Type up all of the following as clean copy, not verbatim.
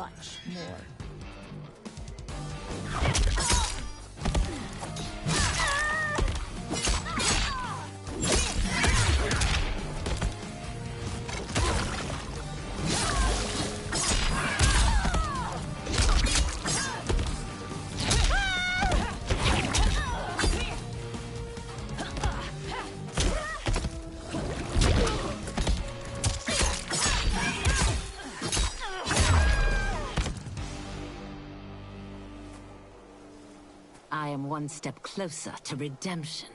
much more. I am one step closer to redemption.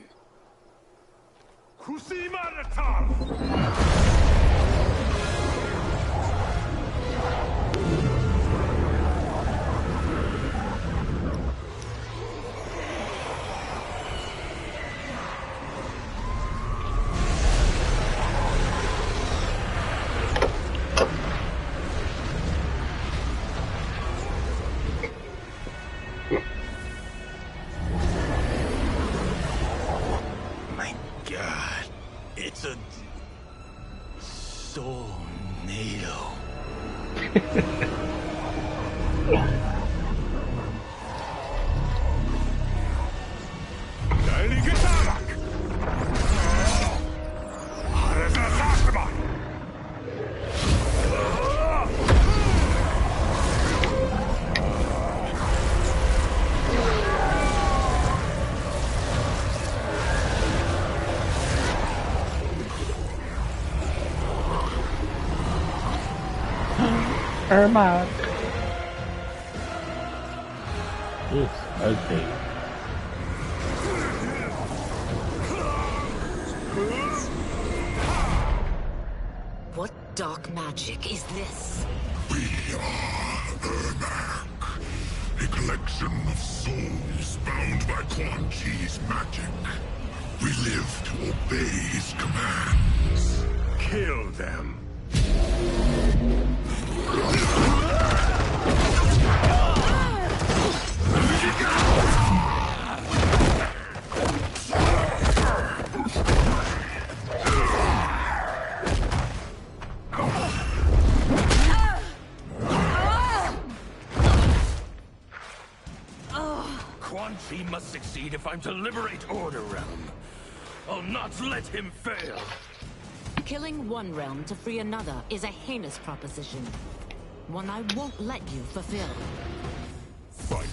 It's a tornado. Irma. Yes, okay. What dark magic is this? We are Ermac, a collection of souls bound by Quan Chi's magic. We live to obey his commands. Kill them. Quan Chi must succeed if I'm to liberate Order Realm. I'll not let him fail. Killing one realm to free another is a heinous proposition. One I won't let you fulfill. Fight.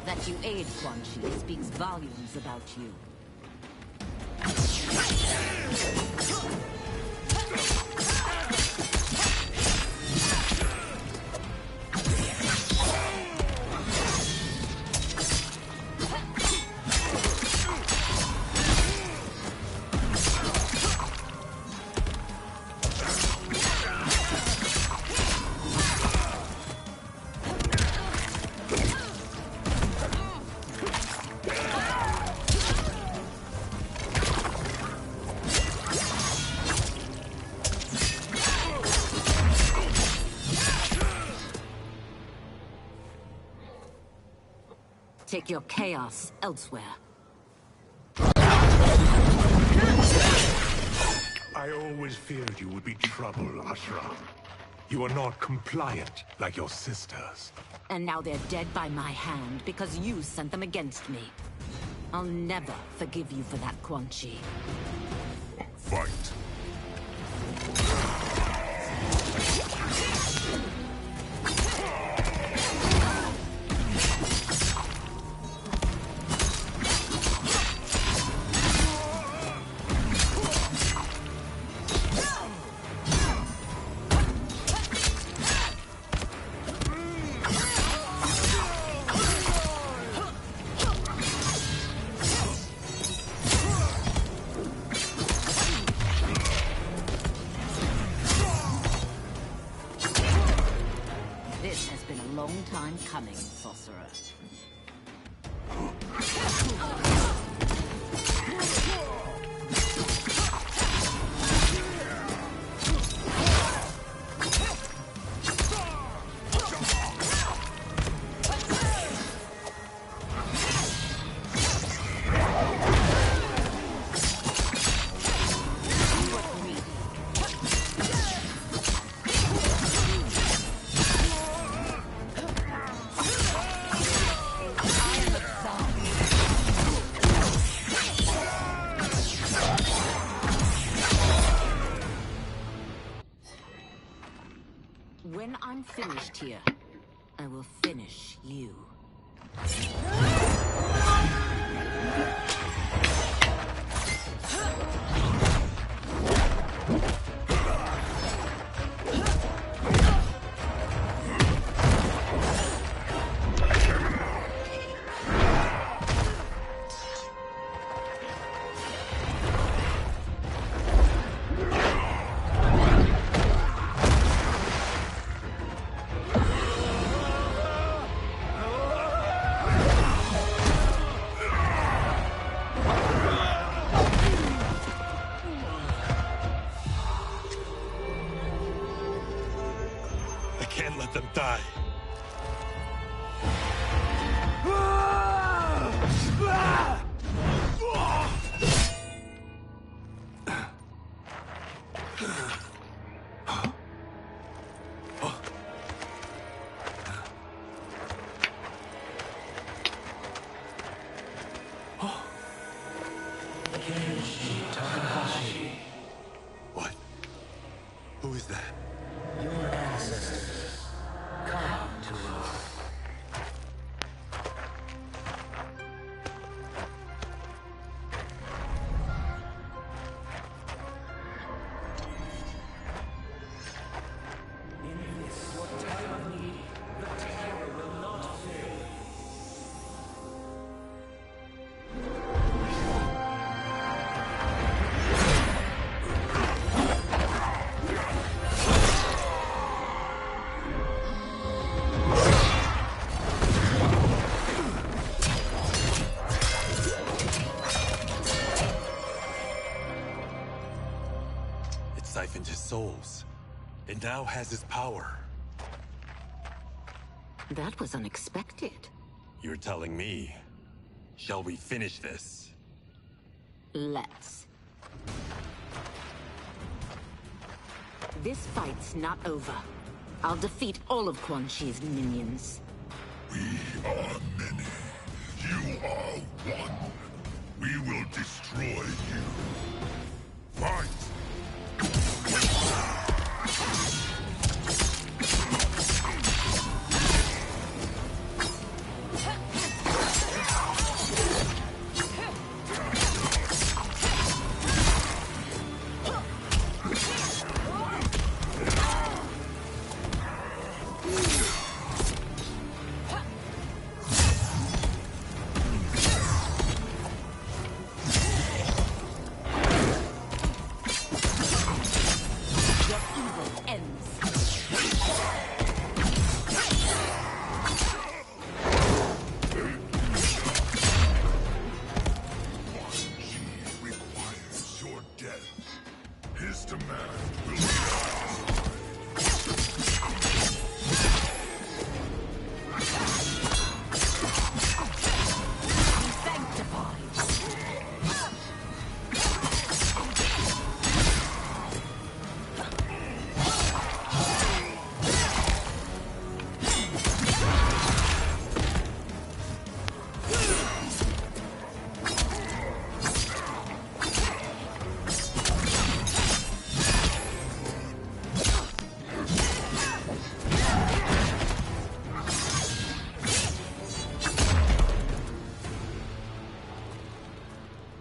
That you aid Quan Chi speaks volumes about you. Take your chaos elsewhere. I always feared you would be trouble, Ashra. You are not compliant like your sisters. And now they're dead by my hand because you sent them against me. I'll never forgive you for that, Quan Chi. Fight. long time coming, sorcerer. When I'm finished here, I will finish you. I can't let them die. What? Who is that? Your ancestors, come to us. In this your time of need, the terror will not fail. It siphoned his souls. It now has his power. That was unexpected. You're telling me. Shall we finish this? Let's. This fight's not over. I'll defeat all of Quan Chi's minions. We are many. You are one. We will destroy you. Fight!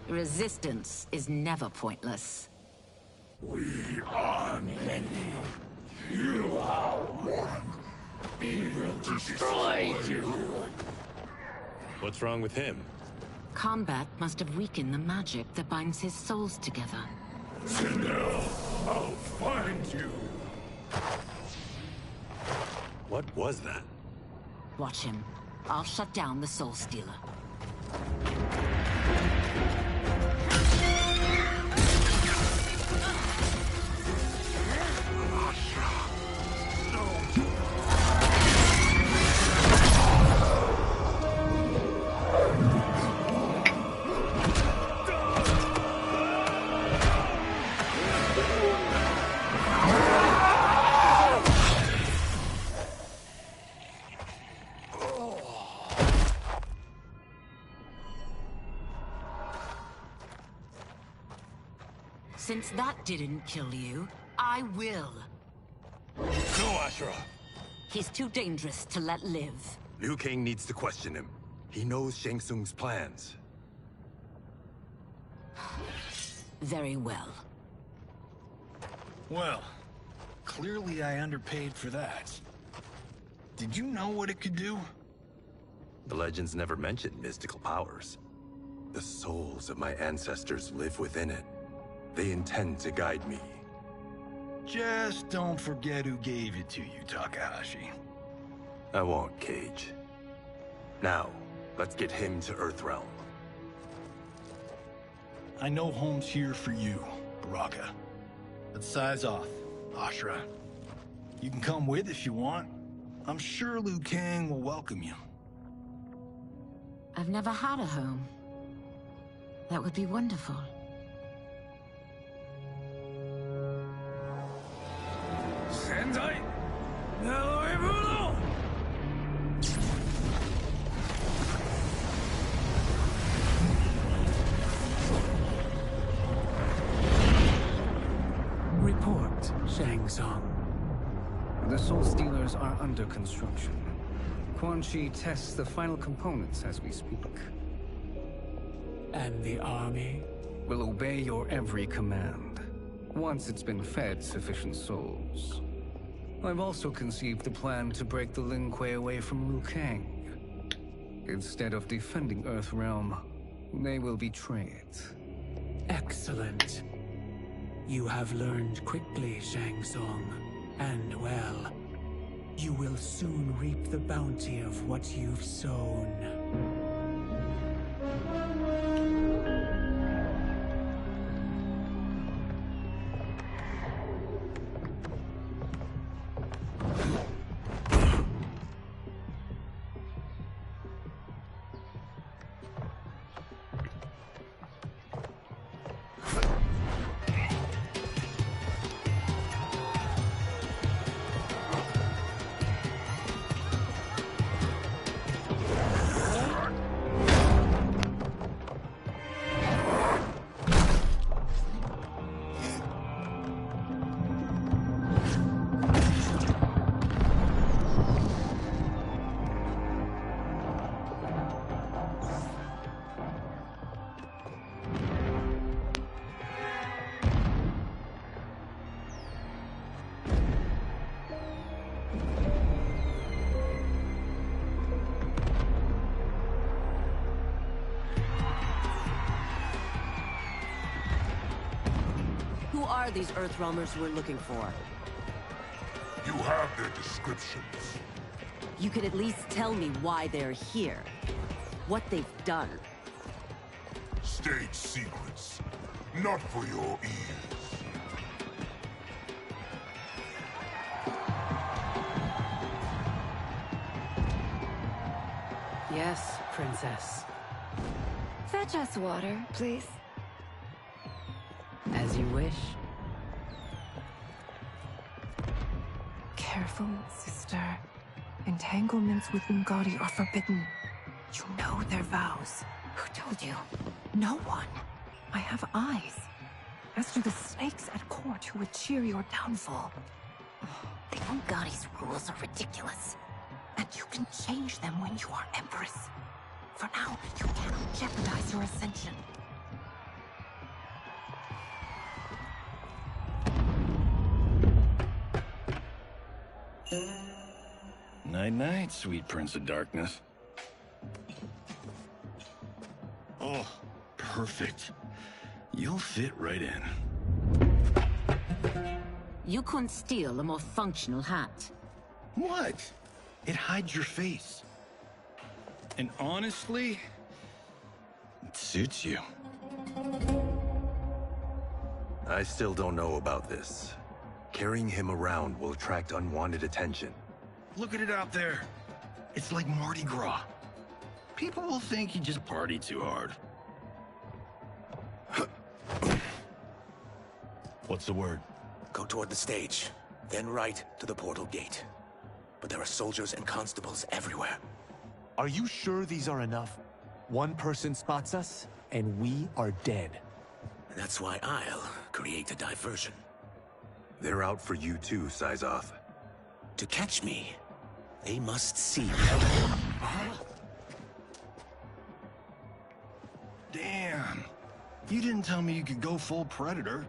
Resistance is never pointless. We are many. You are one. We will destroy you. What's wrong with him? Combat must have weakened the magic that binds his souls together. Now, I'll find you. What was that? Watch him. I'll shut down the Soul Stealer. Since that didn't kill you, I will. No, Ashura. He's too dangerous to let live. Liu Kang needs to question him. He knows Shang Tsung's plans. Very well. Well, clearly I underpaid for that. Did you know what it could do? The legends never mentioned mystical powers. The souls of my ancestors live within it. They intend to guide me. Just don't forget who gave it to you, Takahashi. I won't, Cage. Now, let's get him to Earthrealm. I know home's here for you, Baraka. But size off, Ashura. You can come with if you want. I'm sure Liu Kang will welcome you. I've never had a home. That would be wonderful. Report, Shang Tsung. The Soul Stealers are under construction. Quan Chi tests the final components as we speak. And the army? Will obey your every command, once it's been fed sufficient souls. I've also conceived the plan to break the Lin Kuei away from Liu Kang. Instead of defending Earthrealm, they will betray it. Excellent. You have learned quickly, Shang Tsung. And well, you will soon reap the bounty of what you've sown. Who are these Earthrealmers we're looking for? You have their descriptions. You could at least tell me why they're here. What they've done. State secrets. Not for your ears. Yes, Princess. Fetch us water, please. As you wish. Careful, sister. Entanglements with Ungadi are forbidden. You know their vows. Who told you? No one. I have eyes. As to the snakes at court who would cheer your downfall. The Ungadi's rules are ridiculous. And you can change them when you are Empress. For now, you cannot jeopardize your ascension. Night-night, sweet Prince of Darkness. Oh, perfect. You'll fit right in. You couldn't steal a more functional hat. What? It hides your face. And honestly, it suits you. I still don't know about this. Carrying him around will attract unwanted attention. Look at it out there. It's like Mardi Gras. People will think you just party too hard. What's the word? Go toward the stage, then right to the portal gate. But there are soldiers and constables everywhere. Are you sure these are enough? One person spots us, and we are dead. And that's why I'll create a diversion. They're out for you too, Syzoth. To catch me, they must see me. Damn. You didn't tell me you could go full Predator.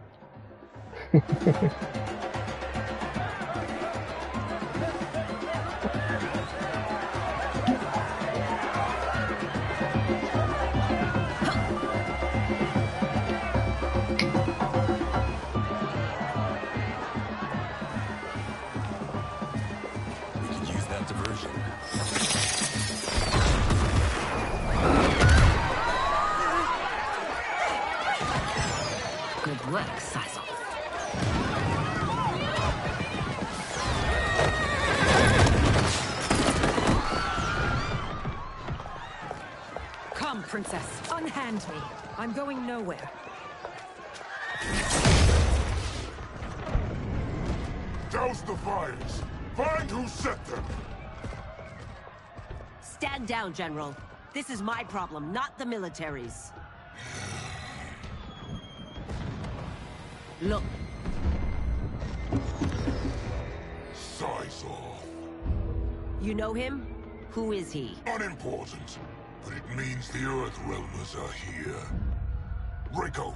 Good work, Syzoth. Come, Princess. Unhand me. I'm going nowhere. Douse the fires. Find who set them. Stand down, General. This is my problem, not the military's. Look. Syzoth. You know him? Who is he? Unimportant, but it means the Earth Realmers are here. Rico.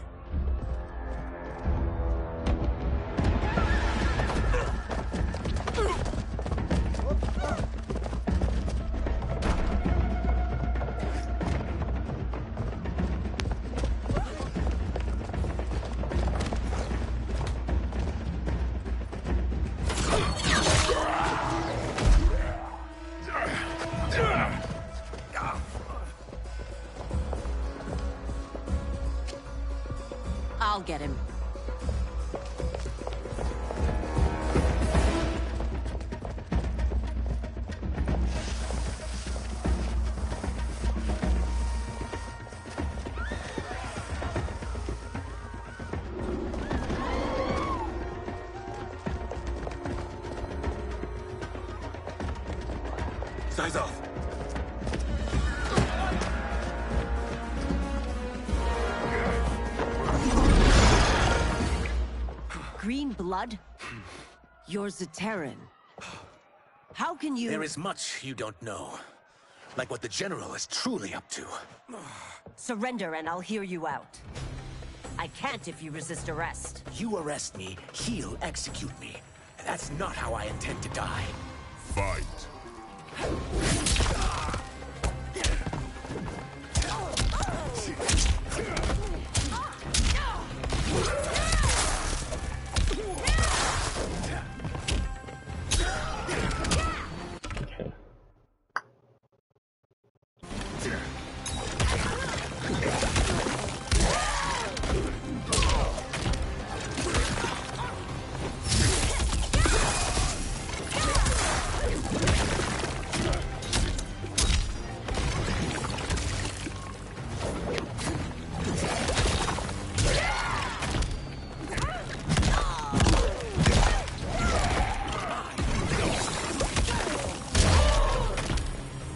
I'll get him. Syzoth. Green blood? You're Zaterran. How can you— There is much you don't know. Like what the General is truly up to. Surrender and I'll hear you out. I can't if you resist arrest. You arrest me, he'll execute me. And that's not how I intend to die. Fight.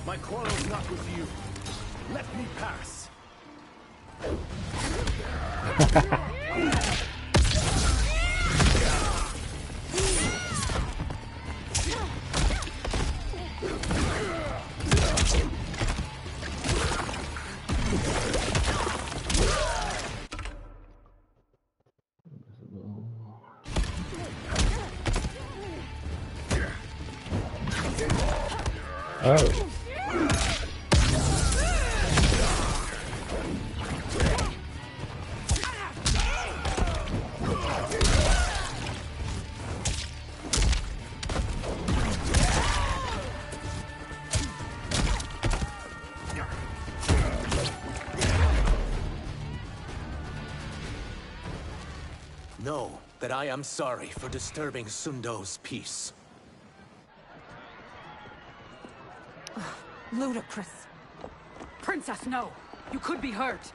My quarrel's not with you. Let me pass. Oh. that I am sorry for disturbing Sundo's peace. Ludicrous. Princess, no! You could be hurt!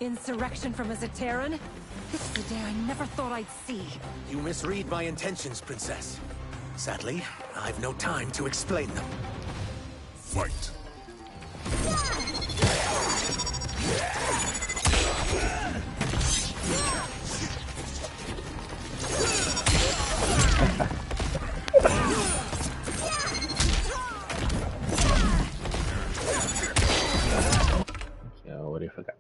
Insurrection from a Zaterran? This is a day I never thought I'd see. You misread my intentions, Princess. Sadly, I've no time to explain them. Fight. Yeah, what do you forget?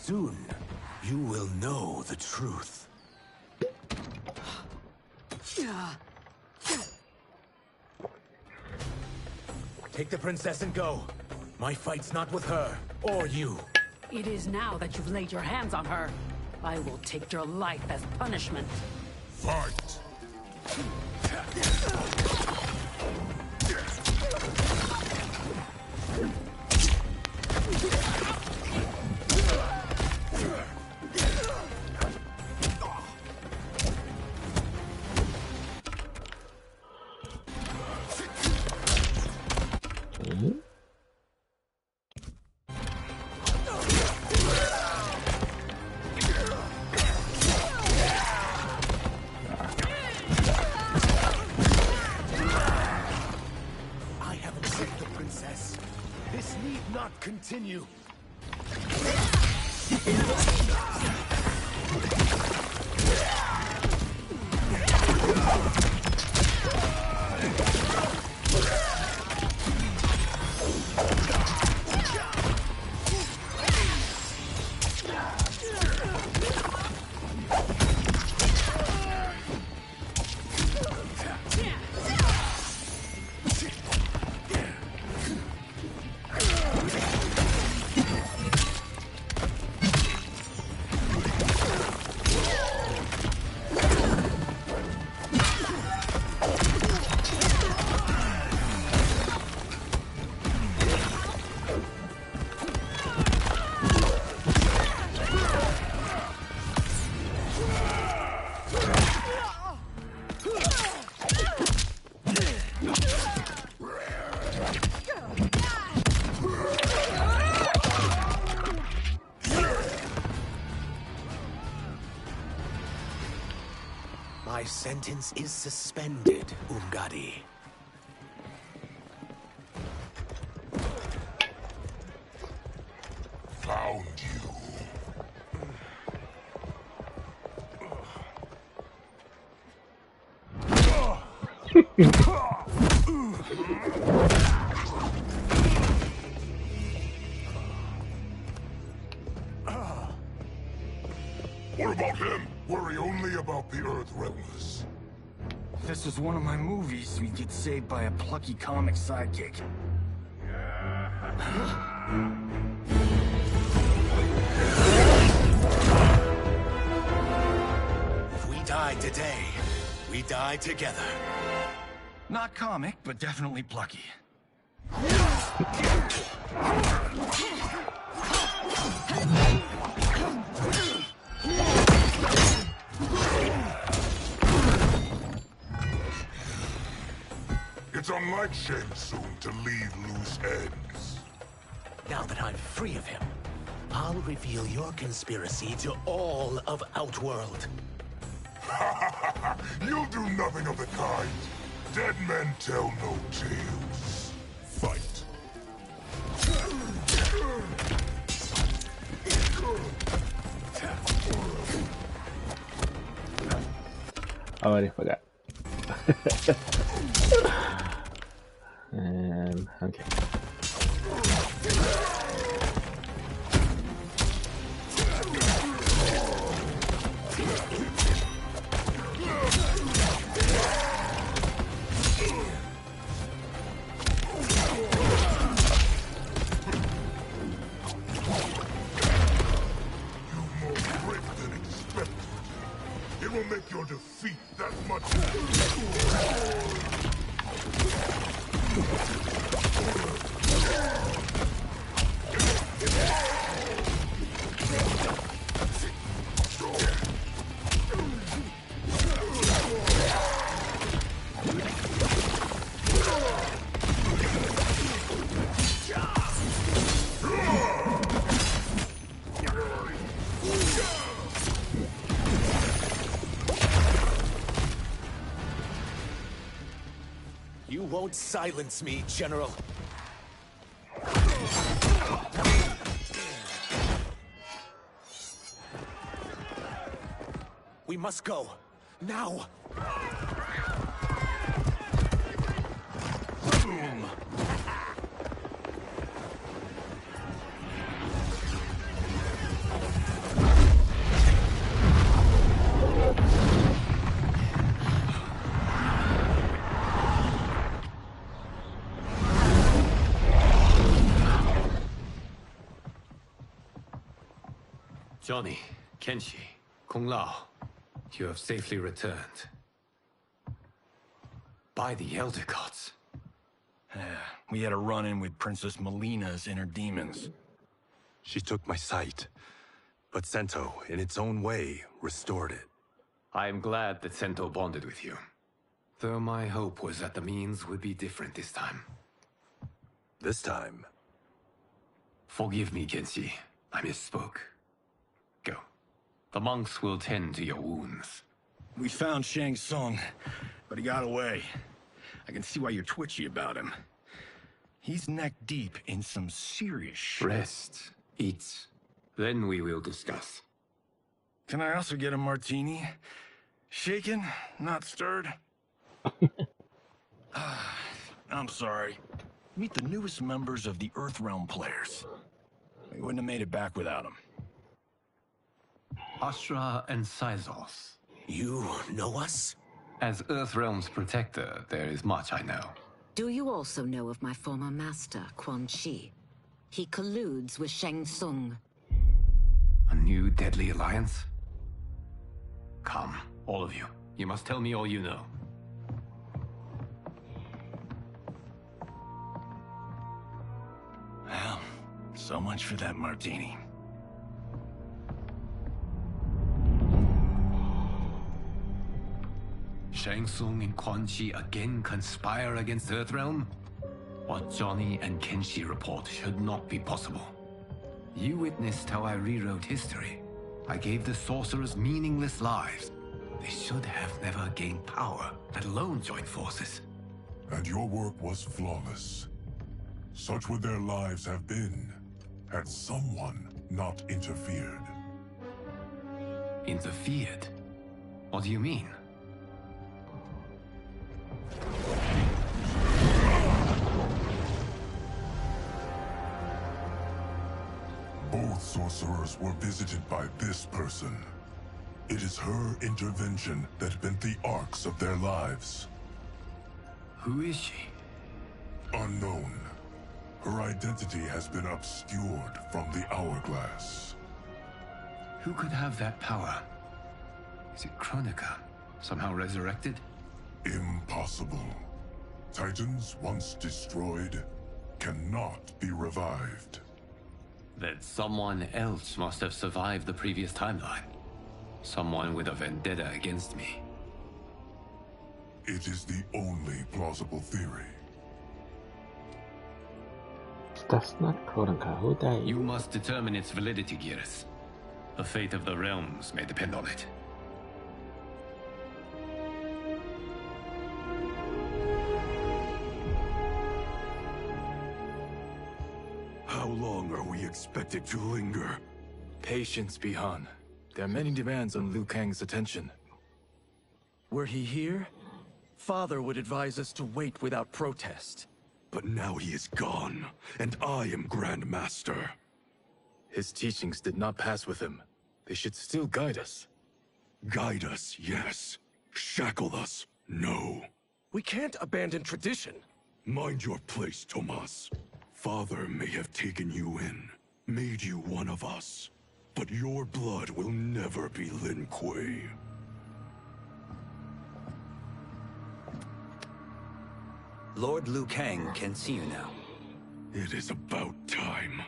Soon, you will know the truth. Take the princess and go. My fight's not with her, or you. It is now that you've laid your hands on her. I will take your life as punishment. Fight! Continue. My sentence is suspended, Umgadi. Found you. What about him? Worry only about the Earth Realmers. If this was one of my movies, we'd get saved by a plucky comic sidekick. If we die today, we die together. Not comic, but definitely plucky. It's unlike Shang Tsung to leave loose ends. Now that I'm free of him, I'll reveal your conspiracy to all of Outworld. You'll do nothing of the kind. Dead men tell no tales. Fight. I already forgot. And okay. It will make your defeat that much You won't silence me, General. We must go. Now! Boom! Johnny, Kenshi, Kung Lao, you have safely returned. By the Elder Gods. We had a run-in with Princess Melina's inner demons. She took my sight, but Sento, in its own way, restored it. I am glad that Sento bonded with you. Though my hope was that the means would be different this time. This time? Forgive me, Kenshi. I misspoke. Go. The monks will tend to your wounds. We found Shang Tsung, but he got away. I can see why you're twitchy about him. He's neck deep in some serious shit. Rest. Eat. Then we will discuss. Can I also get a martini? Shaken, not stirred? I'm sorry. Meet the newest members of the Earthrealm players. We wouldn't have made it back without them. Ashrah and Syzos. You know us? As Earthrealm's protector, there is much I know. Do you also know of my former master, Quan Chi? He colludes with Shang Tsung. A new deadly alliance? Come, all of you. You must tell me all you know. Well, so much for that martini. Shang Tsung and Quan Chi again conspire against Earthrealm? What Johnny and Kenshi report should not be possible. You witnessed how I rewrote history. I gave the sorcerers meaningless lives. They should have never gained power, let alone join forces. And your work was flawless. Such would their lives have been, had someone not interfered. Interfered? What do you mean? Both sorcerers were visited by this person. It is her intervention that bent the arcs of their lives. Who is she? Unknown. Her identity has been obscured from the hourglass. Who could have that power? Is it Kronika? Somehow resurrected? Impossible. Titans once destroyed cannot be revived. That someone else must have survived the previous timeline. Someone with a vendetta against me. It is the only plausible theory. That's not quote-unquote who died. You must determine its validity, Geras. The fate of the realms may depend on it. How long are we expected to linger? Patience, Bihan. There are many demands on Liu Kang's attention. Were he here, Father would advise us to wait without protest. But now he is gone, and I am Grand Master. His teachings did not pass with him. They should still guide us. Guide us, yes. Shackle us, no. We can't abandon tradition. Mind your place, Tomas. Father may have taken you in, made you one of us. But your blood will never be Lin Kuei. Lord Liu Kang can see you now. It is about time.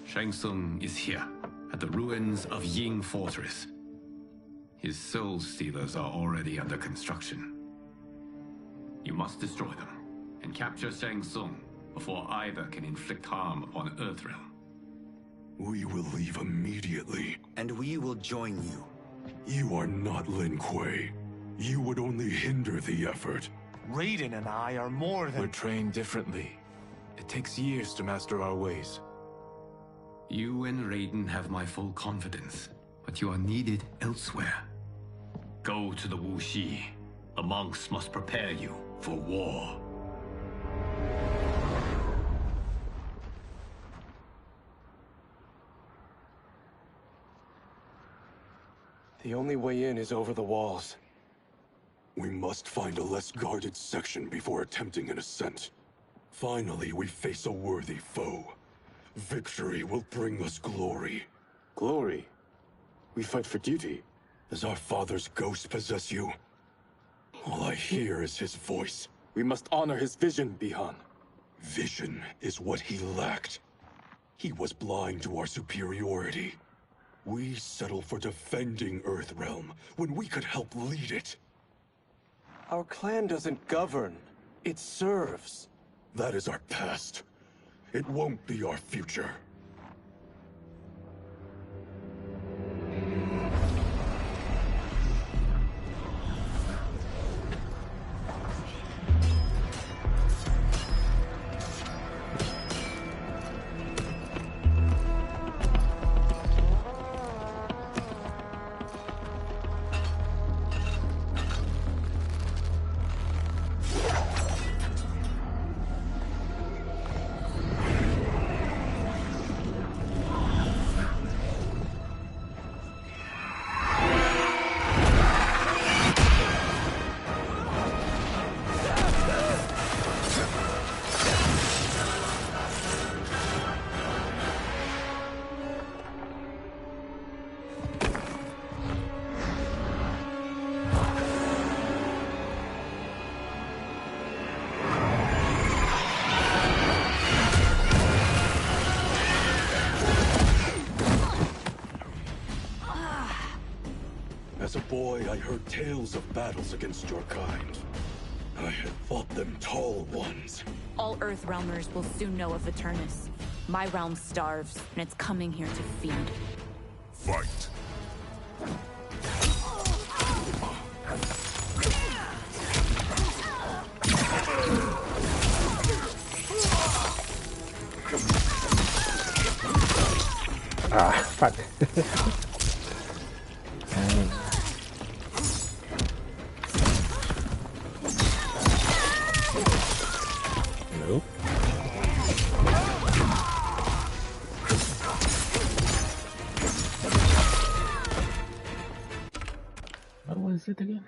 Shang Tsung is here, at the ruins of Ying Fortress. His Soul Stealers are already under construction. You must destroy them, and capture Shang Tsung before either can inflict harm upon Earthrealm. We will leave immediately. And we will join you. You are not Lin Kuei. You would only hinder the effort. Raiden and I are more than... We're trained differently. It takes years to master our ways. You and Raiden have my full confidence, but you are needed elsewhere. Go to the Wuxi. The monks must prepare you for war. The only way in is over the walls. We must find a less guarded section before attempting an ascent. Finally, we face a worthy foe. Victory will bring us glory. Glory? We fight for duty. Does our father's ghost possess you? All I hear is his voice. We must honor his vision, Bihan. Vision is what he lacked. He was blind to our superiority. We settle for defending Earthrealm when we could help lead it. Our clan doesn't govern. It serves. That is our past. It won't be our future. As a boy, I heard tales of battles against your kind. I had fought them tall ones. All Earthrealmers will soon know of Eternus. My realm starves, and it's coming here to feed. Fight. Ah, fuck. Nope. What was it again?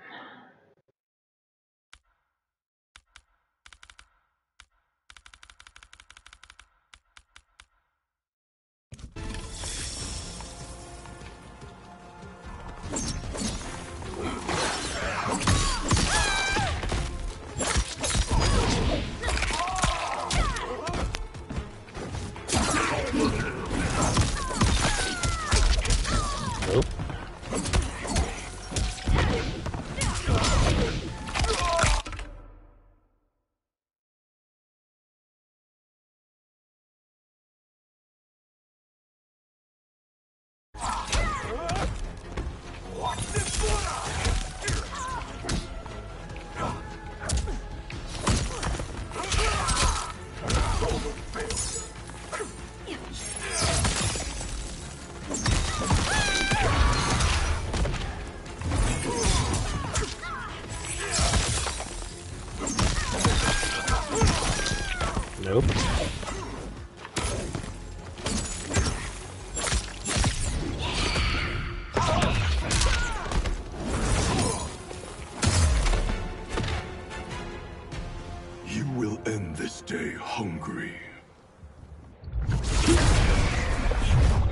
You will end this day hungry.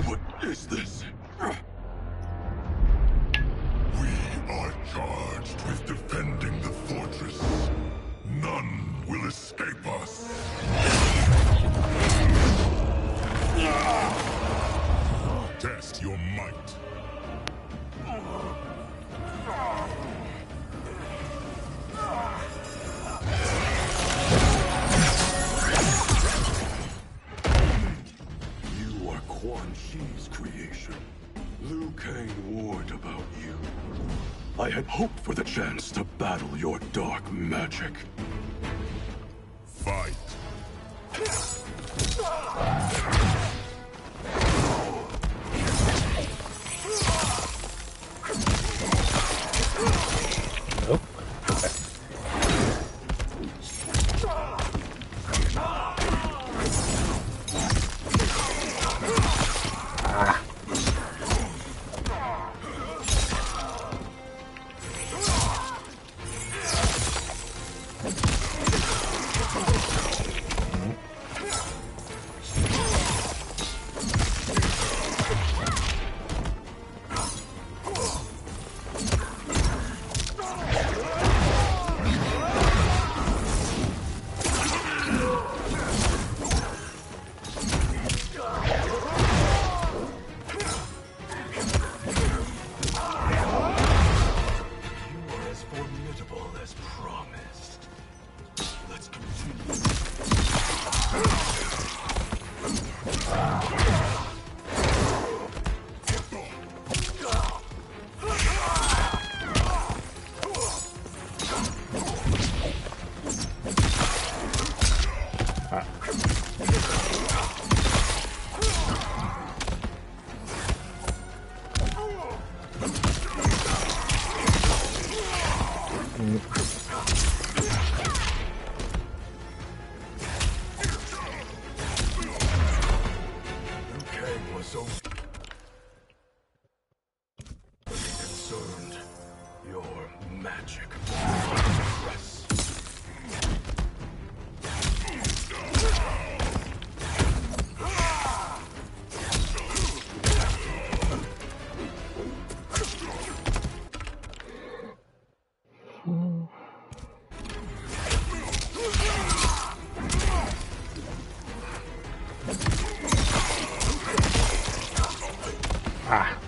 What is this? We are charged with defending the fortress. None will escape us. Test your might. You are Quan Chi's creation. Liu Kang warned about you. I had hoped for the chance to battle your dark magic. Fight. Nope. Ah. Ah.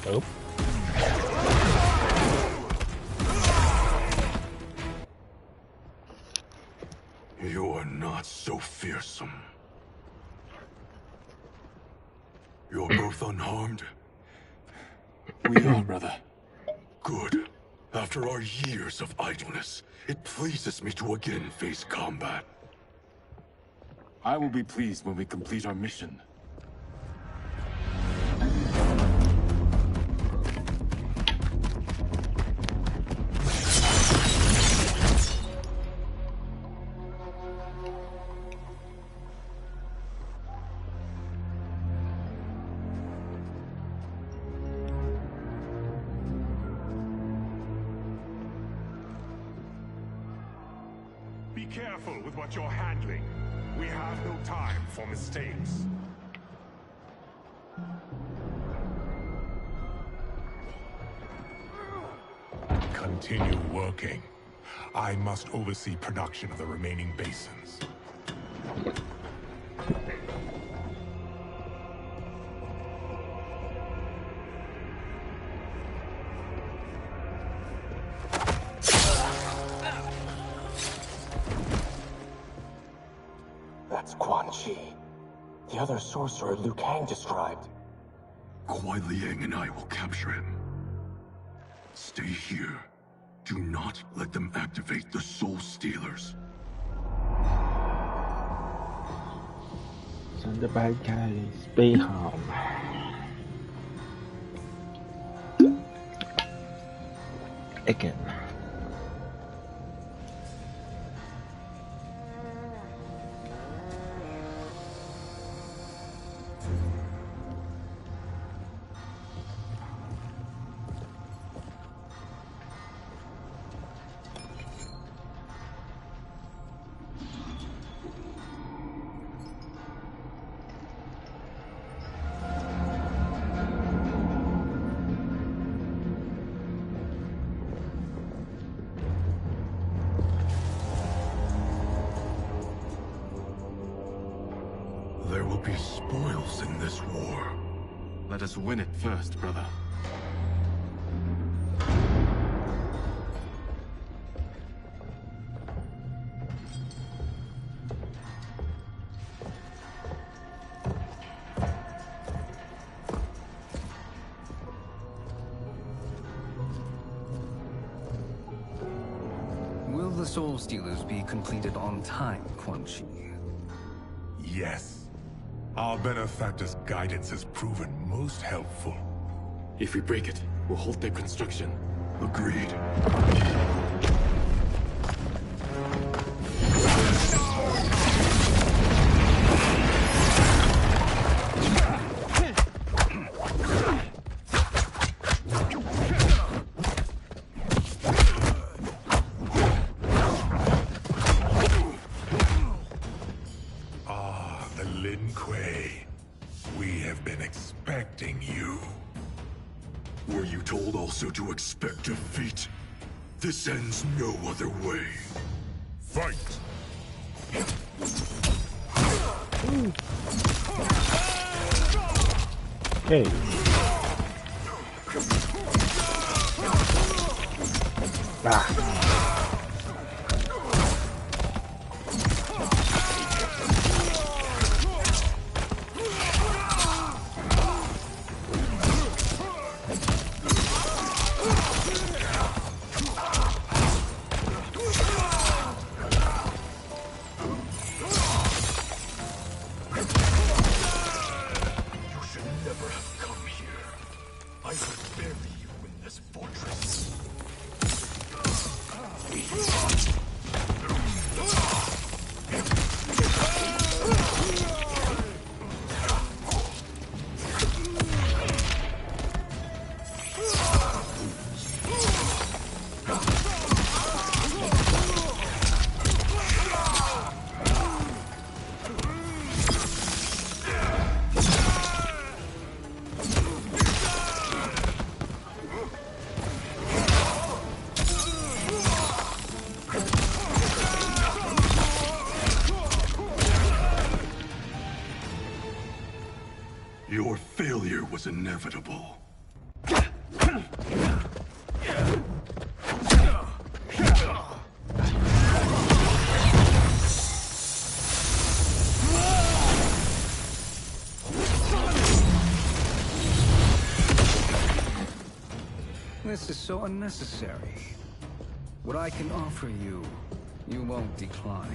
Nope. You are not so fearsome. You're both unharmed? We are, brother. Good. After our years of idleness, it pleases me to again face combat. I will be pleased when we complete our mission. Be careful with what you're handling. We have no time for mistakes. Continue working. I must oversee production of the remaining basins. That's Quan Chi. The other sorcerer Liu Kang described. Kuai Liang and I will capture him. Stay here. Do not let them activate the Soul Stealers. So the bad guys be home. Again. be spoils in this war. Let us win it first, brother. Will the Soul Stealers be completed on time, Quan Chi? Yes. Our benefactor's guidance has proven most helpful. If we break it, we'll halt their construction. Agreed. Were you told also to expect defeat? This ends no other way. Fight! Okay. Your failure was inevitable. This is so unnecessary. What I can offer you, you won't decline.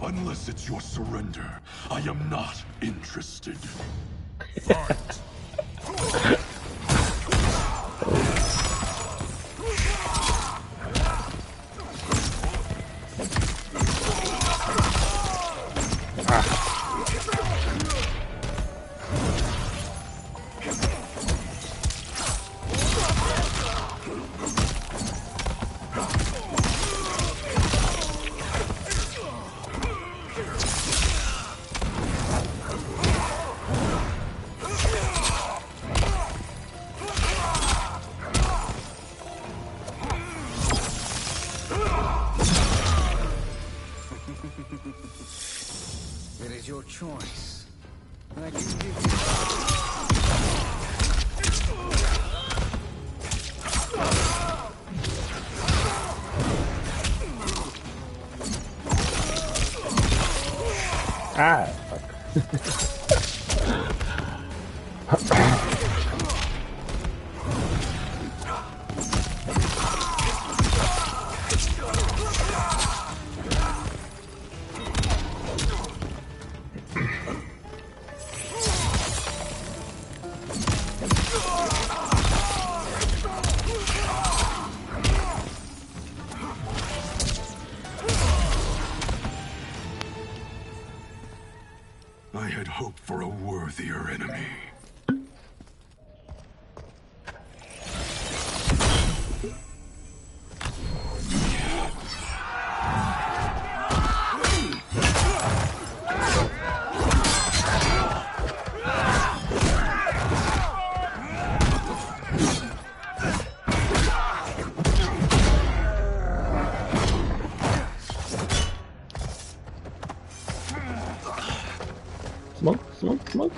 Unless it's your surrender, I am not interested. It is your choice. I can give you... I had hoped for a worthier enemy. Smoke, smoke, smoke.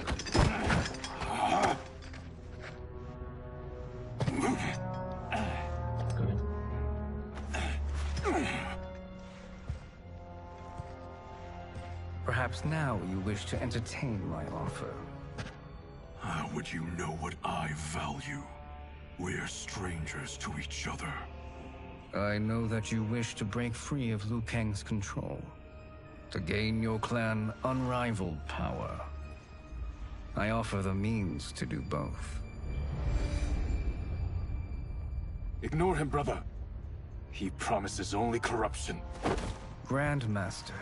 Perhaps now you wish to entertain my offer. How would you know what I value? We're strangers to each other. I know that you wish to break free of Liu Kang's control, to gain your clan unrivaled power. I offer the means to do both. Ignore him, brother. He promises only corruption. Grandmaster,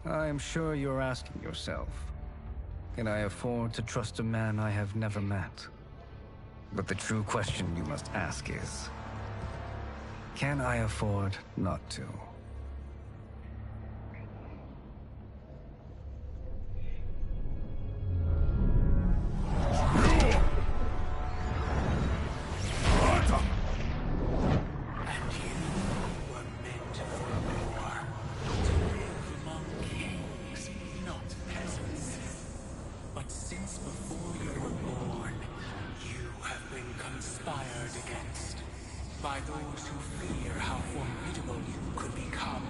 I am sure you're asking yourself, can I afford to trust a man I have never met? But the true question you must ask is, can I afford not to? By those who fear how formidable you could become.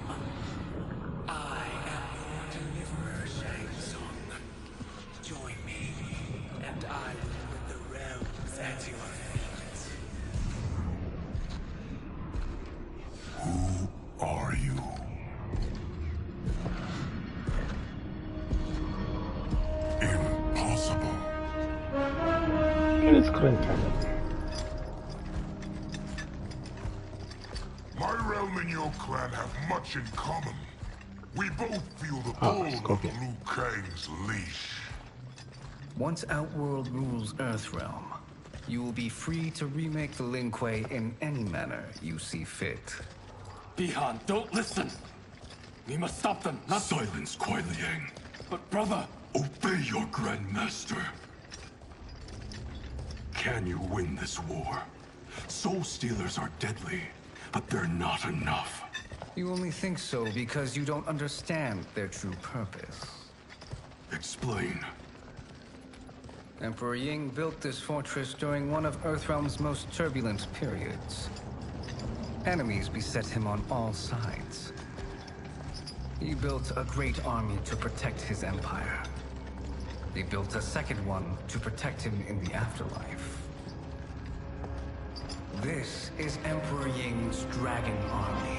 I am your deliverer, Shang Tsung. Join me, and I will put the realms at your feet. Who are you? Impossible. It's cranky. My realm and your clan have much in common. We both feel the pull of Liu Kang's leash. Once Outworld rules Earthrealm, you will be free to remake the Lin Kuei in any manner you see fit. Bihan, don't listen! We must stop them, not— Silence, Kuai Liang. But brother— Obey your Grandmaster. Can you win this war? Soul Stealers are deadly, but they're not enough. You only think so because you don't understand their true purpose. Explain. Emperor Ying built this fortress during one of Earthrealm's most turbulent periods. Enemies beset him on all sides. He built a great army to protect his empire. He built a second one to protect him in the afterlife. This is Emperor Ying's Dragon Army.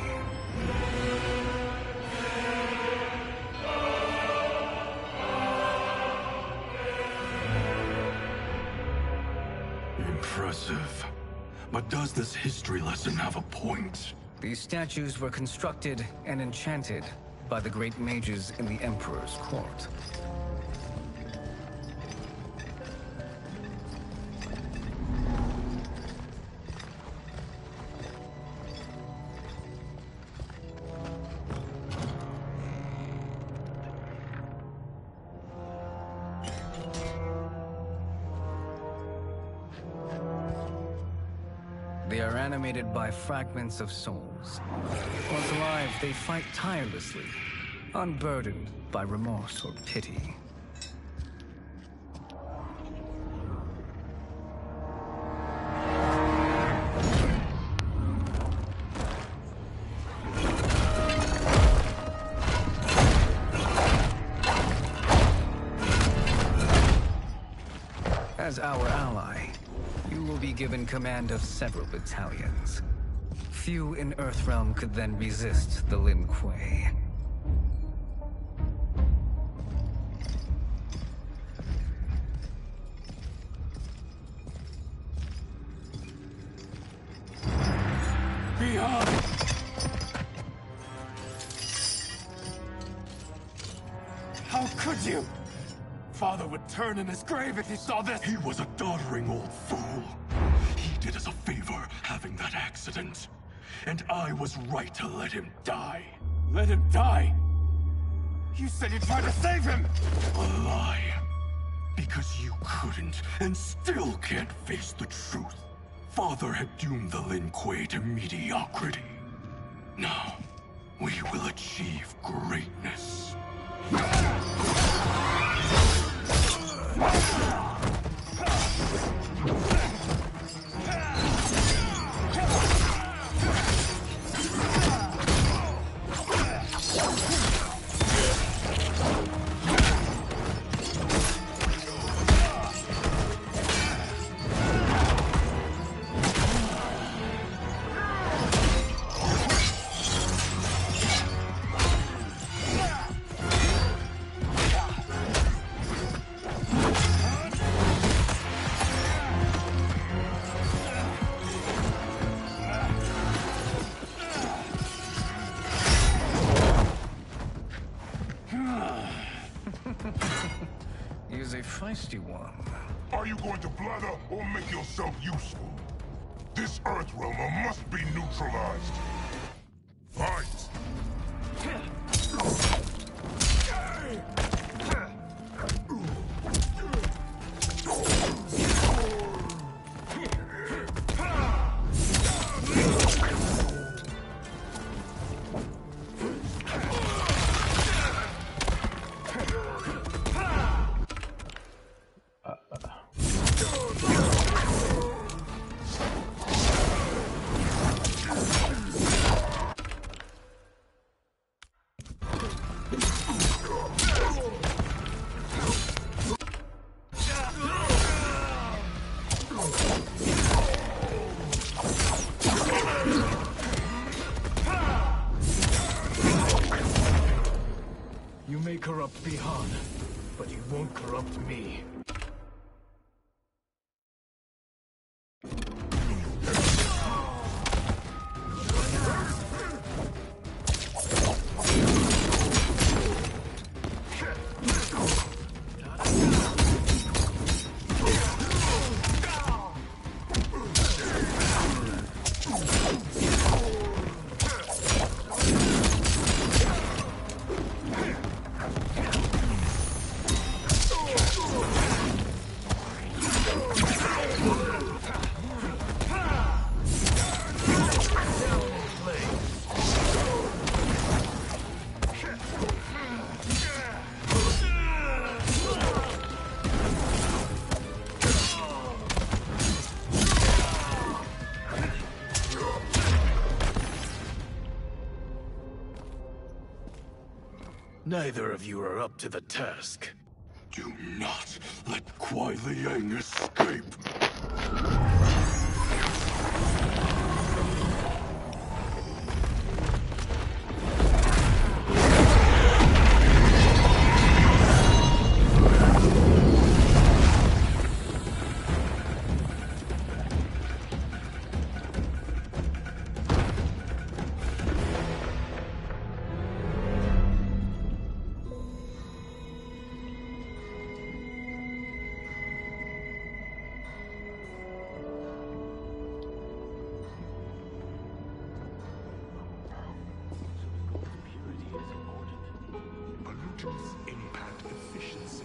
Impressive. But does this history lesson have a point? These statues were constructed and enchanted by the great mages in the Emperor's court. They are animated by fragments of souls. Once alive, they fight tirelessly, unburdened by remorse or pity. As our ally, you will be given command of several battalions. Few in Earthrealm could then resist the Lin Kuei. Beyond! How could you? Father would turn in his grave if he saw this! He was a doddering old fool. He did us a favor having that accident. And I was right to let him die. Let him die? You said you tried to save him! A lie. Because you couldn't, and still can't face the truth. Father had doomed the Lin Kuei to mediocrity. Now, we will achieve greatness. feisty one. Are you going to blather or make yourself useful? This Earthrealmer must be neutralized. Fight! You may corrupt Bihan, but you won't corrupt me. Neither of you are up to the task. Do not let Kuai Liang escape. Pollutants impact efficiency.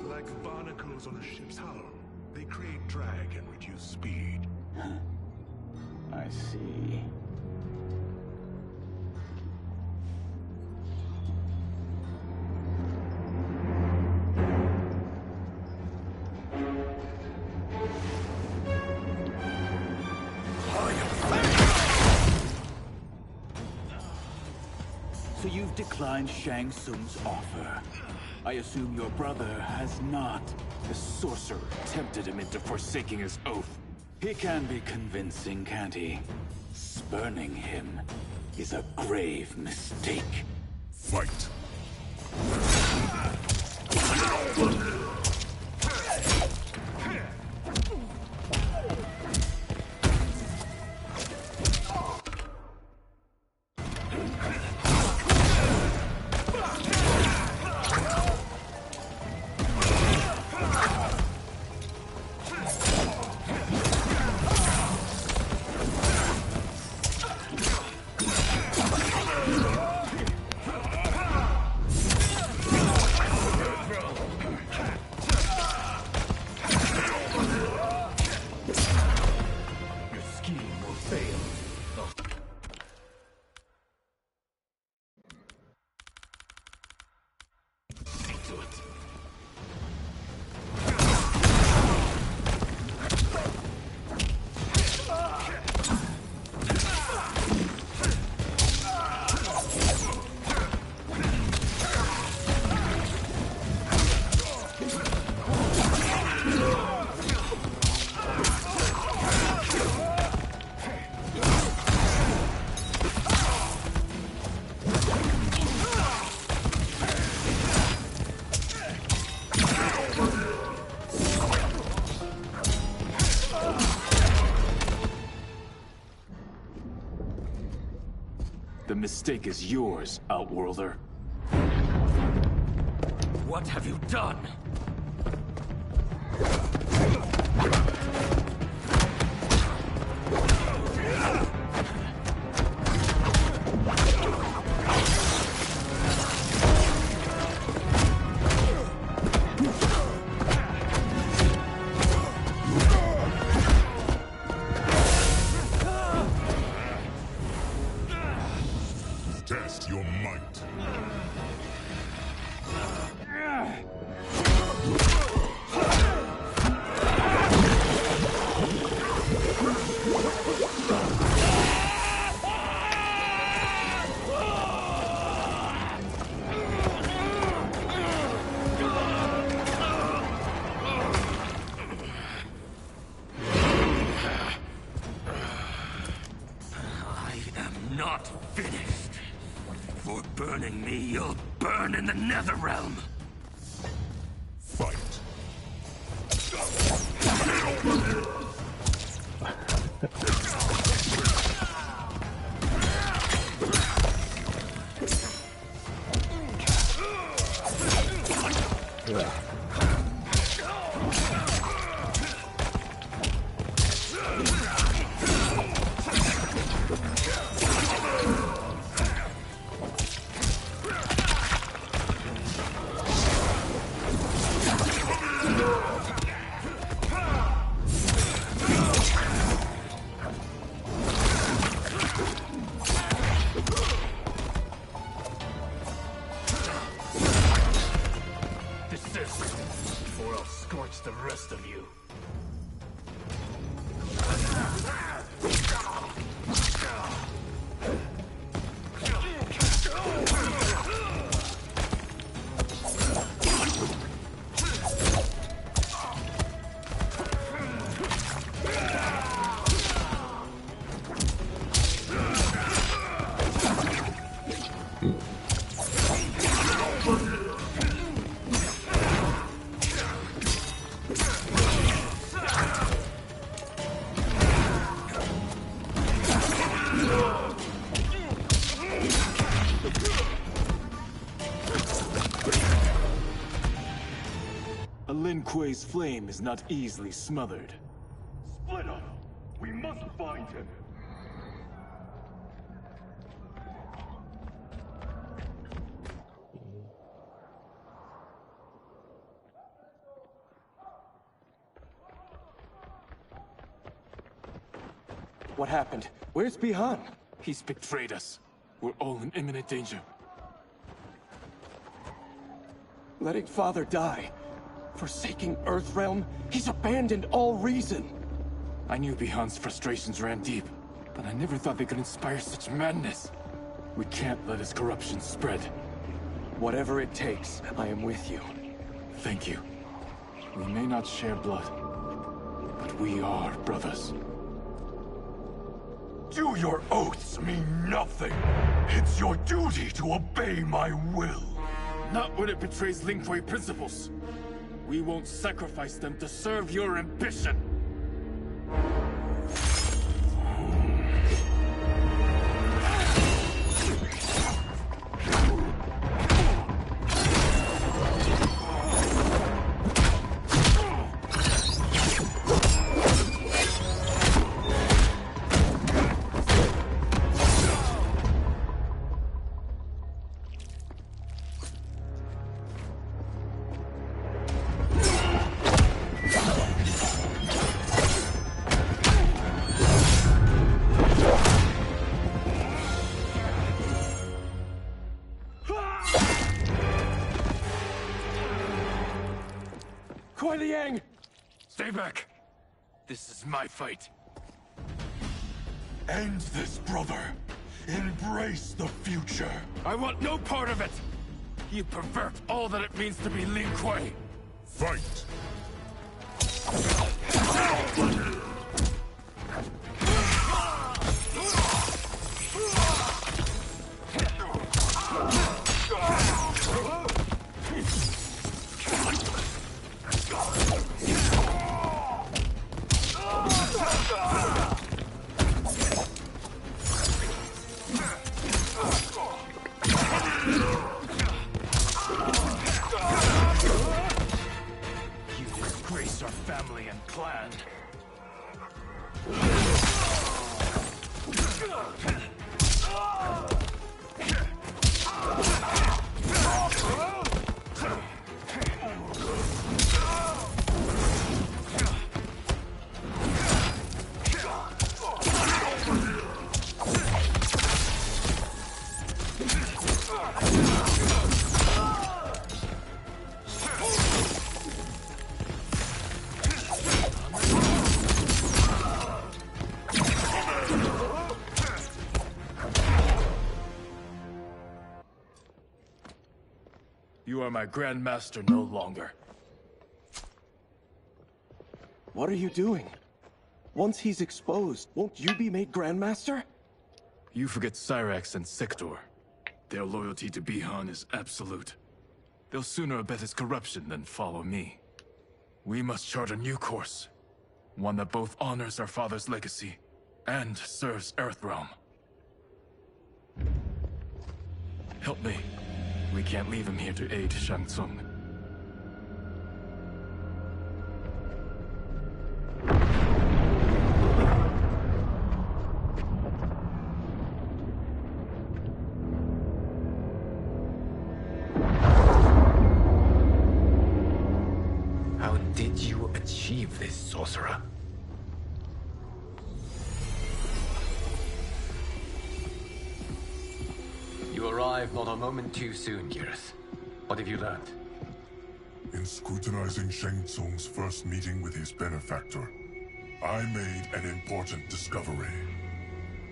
Like barnacles on a ship's hull. They create drag and reduce speed. I see. So you've declined Shang Tsung's offer. I assume your brother has not. The sorcerer tempted him into forsaking his oath. He can be convincing, can't he? Spurning him is a grave mistake. Fight! The mistake is yours, Outworlder. What have you done? Test your might. Not finished. For burning me, you'll burn in the Netherrealm. Fight. Desist, or I'll scorch the rest of you. A Lin Kuei's flame is not easily smothered. Split up! We must find him! What happened? Where's Bihan? He's betrayed us. We're all in imminent danger. Letting Father die. Forsaking Earthrealm, he's abandoned all reason. I knew Bihan's frustrations ran deep, but I never thought they could inspire such madness. We can't let his corruption spread. Whatever it takes, I am with you. Thank you. We may not share blood, but we are brothers. Do your oaths mean nothing? It's your duty to obey my will. Not when it betrays Lin Kuei principles. We won't sacrifice them to serve your ambition. Kuei Liang! Stay back! This is my fight. End this, brother. Embrace the future. I want no part of it! You pervert all that it means to be Lin Kuei! Fight! You disgrace our You are my Grand Master no longer. What are you doing? Once he's exposed, won't you be made Grandmaster? You forget Cyrax and Sector. Their loyalty to Bihan is absolute. They'll sooner abet his corruption than follow me. We must chart a new course. One that both honors our father's legacy and serves Earthrealm. Help me. We can't leave him here to aid Shang Tsung. How did you achieve this, sorcerer? You arrived not a moment too soon, Geras. What have you learned? In scrutinizing Shang Tsung's first meeting with his benefactor, I made an important discovery.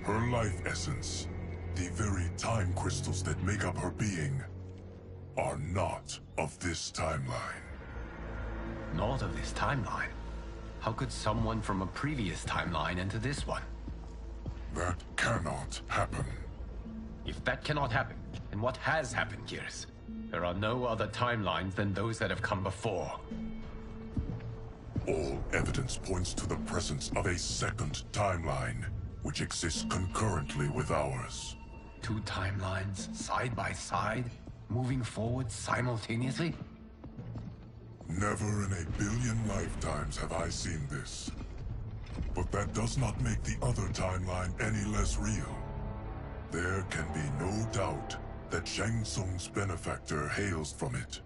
Her life essence, the very time crystals that make up her being, are not of this timeline. Not of this timeline? How could someone from a previous timeline enter this one? That cannot happen. If that cannot happen, then what has happened, Geras? There are no other timelines than those that have come before. All evidence points to the presence of a second timeline, which exists concurrently with ours. Two timelines, side by side, moving forward simultaneously? Never in a billion lifetimes have I seen this. But that does not make the other timeline any less real. There can be no doubt that Shang Tsung's benefactor hails from it.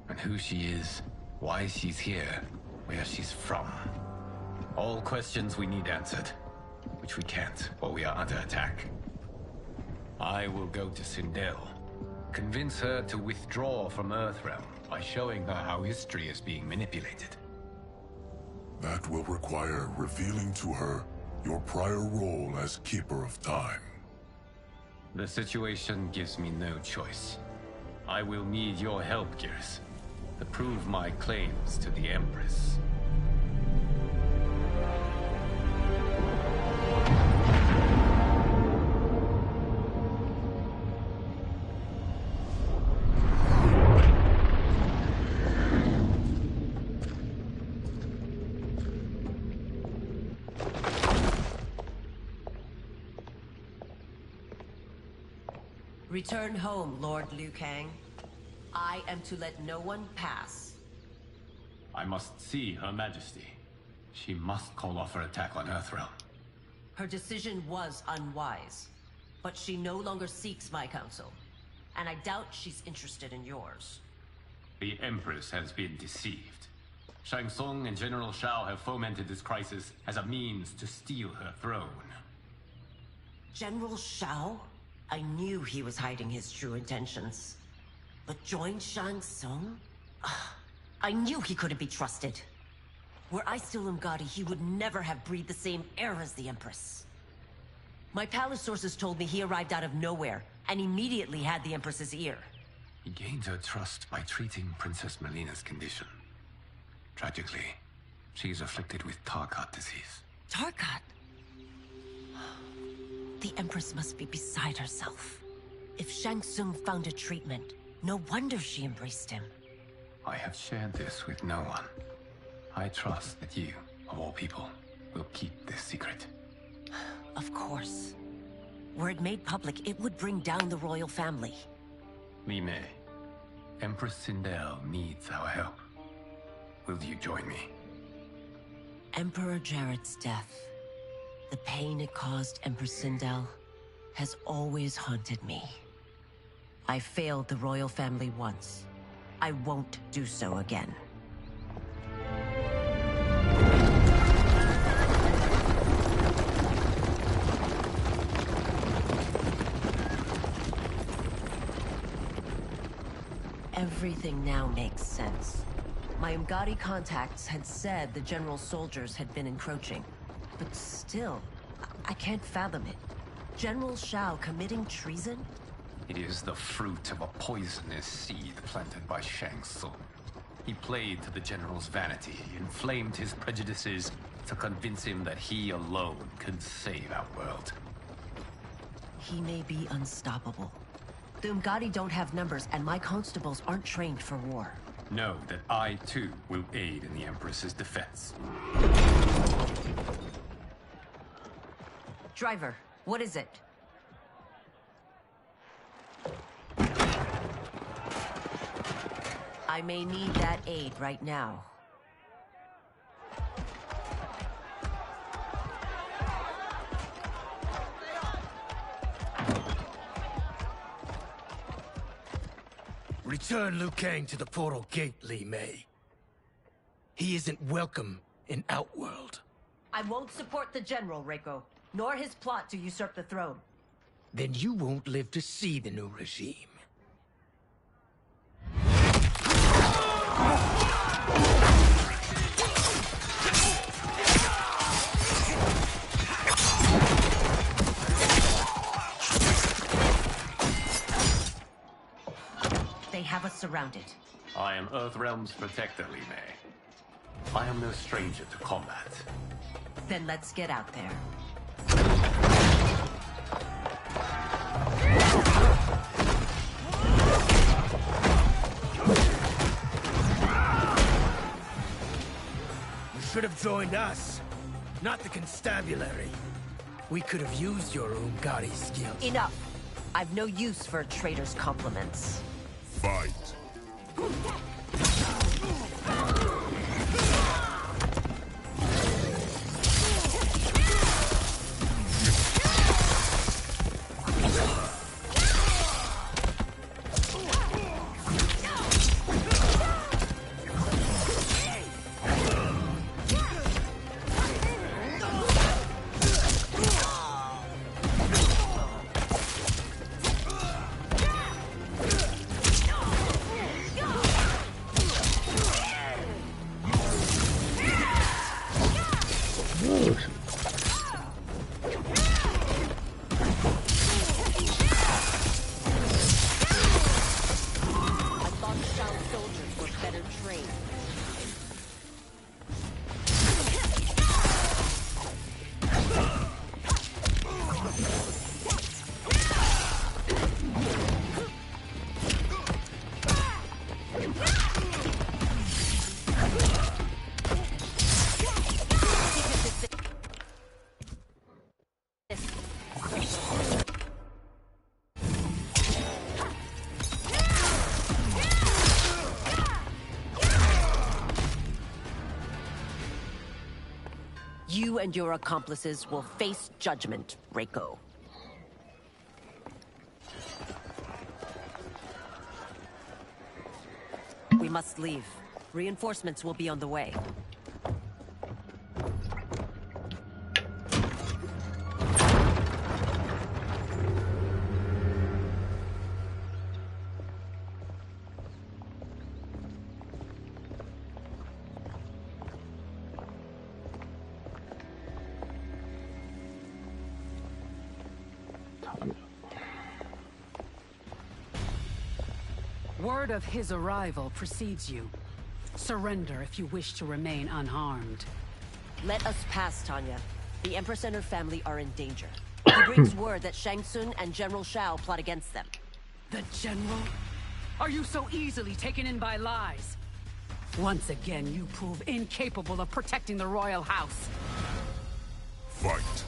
And who she is, why she's here, where she's from. All questions we need answered, which we can't while we are under attack. I will go to Sindel, convince her to withdraw from Earthrealm by showing her how history is being manipulated. That will require revealing to her your prior role as Keeper of Time. The situation gives me no choice. I will need your help, Geras, to prove my claims to the Empress. Return home, Lord Liu Kang. I am to let no one pass. I must see Her Majesty. She must call off her attack on Earthrealm. Her decision was unwise, but she no longer seeks my counsel, and I doubt she's interested in yours. The Empress has been deceived. Shang Tsung and General Shao have fomented this crisis as a means to steal her throne. General Shao? I knew he was hiding his true intentions. But join Shang Tsung? I knew he couldn't be trusted. Were I still Umgadi, he would never have breathed the same air as the Empress. My palace sources told me he arrived out of nowhere, and immediately had the Empress's ear. He gained her trust by treating Princess Melina's condition. Tragically, she is afflicted with Tarkat disease. Tarkat? The Empress must be beside herself. If Shang Tsung found a treatment, no wonder she embraced him. I have shared this with no one. I trust that you, of all people, will keep this secret. Of course. Were it made public, it would bring down the royal family. Li Mei, Empress Sindel needs our help. Will you join me? Emperor Jarrett's death, the pain it caused Empress Sindel, has always haunted me. I failed the royal family once. I won't do so again. Everything now makes sense. My Umgadi contacts had said the general soldiers had been encroaching. But still, I can't fathom it. General Shao committing treason? It is the fruit of a poisonous seed planted by Shang Tsung. He played to the general's vanity, inflamed his prejudices to convince him that he alone could save our world. He may be unstoppable. The Umgadi don't have numbers, and my constables aren't trained for war. Know that I, too, will aid in the Empress's defense. Driver, what is it? I may need that aid right now. Return Liu Kang to the portal gate, Li Mei. He isn't welcome in Outworld. I won't support the General, Reiko, nor his plot to usurp the throne. Then you won't live to see the new regime. They have us surrounded. I am Earthrealm's protector, Li Mei. I am no stranger to combat. Then let's get out there. You should have joined us, not the constabulary. We could have used your Umgadi skills. Enough! I've no use for a traitor's compliments. Fight. You and your accomplices will face judgment, Reiko. We must leave. Reinforcements will be on the way. Word of his arrival precedes you. Surrender if you wish to remain unharmed. Let us pass, Tanya. The Empress and her family are in danger. He brings word that Shang Tsung and General Shao plot against them. The General? Are you so easily taken in by lies? Once again, you prove incapable of protecting the royal house. Fight.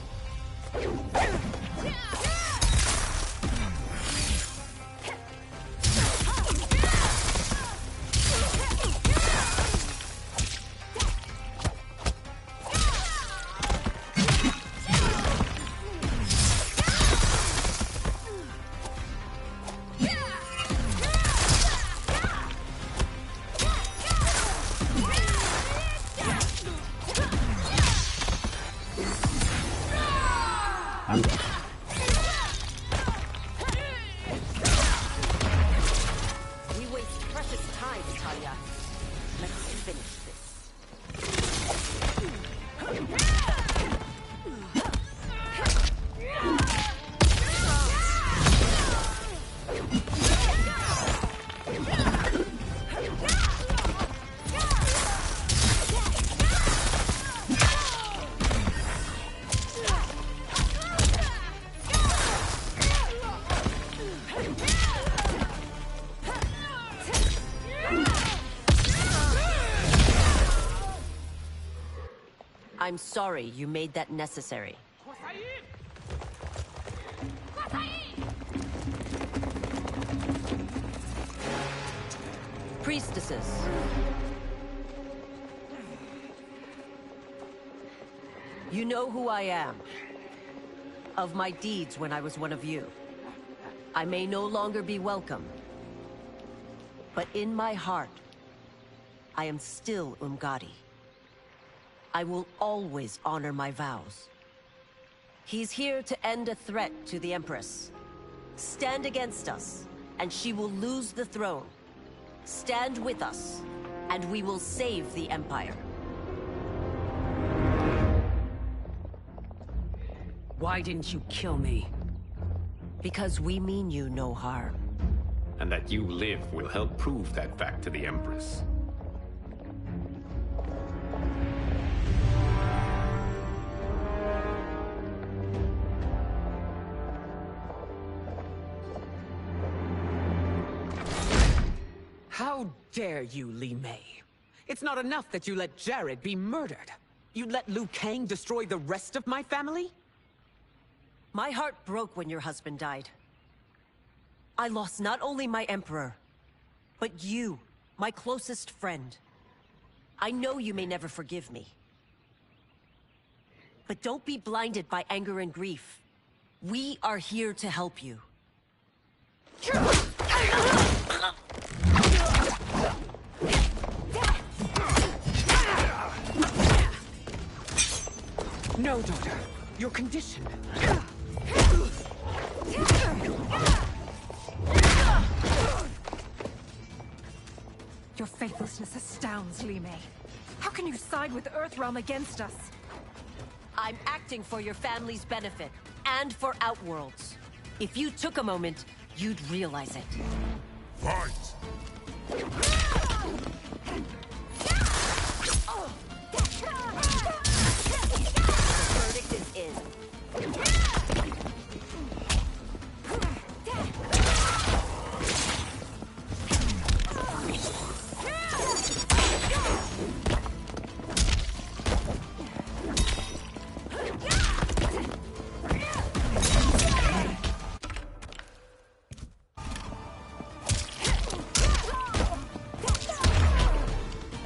I'm sorry you made that necessary. Priestesses. You know who I am. Of my deeds when I was one of you. I may no longer be welcome. But in my heart, I am still Umgadi. I will always honor my vows. He's here to end a threat to the Empress. Stand against us, and she will lose the throne. Stand with us, and we will save the Empire. Why didn't you kill me? Because we mean you no harm. And that you live will help prove that fact to the Empress. How dare you, Li Mei? It's not enough that you let Jared be murdered. You'd let Liu Kang destroy the rest of my family? My heart broke when your husband died. I lost not only my Emperor, but you, my closest friend. I know you may never forgive me. But don't be blinded by anger and grief. We are here to help you. No, daughter. Your condition. Your faithlessness astounds, Li Mei. How can you side with Earthrealm against us? I'm acting for your family's benefit, and for Outworld's. If you took a moment, you'd realize it. Fight! The verdict is in.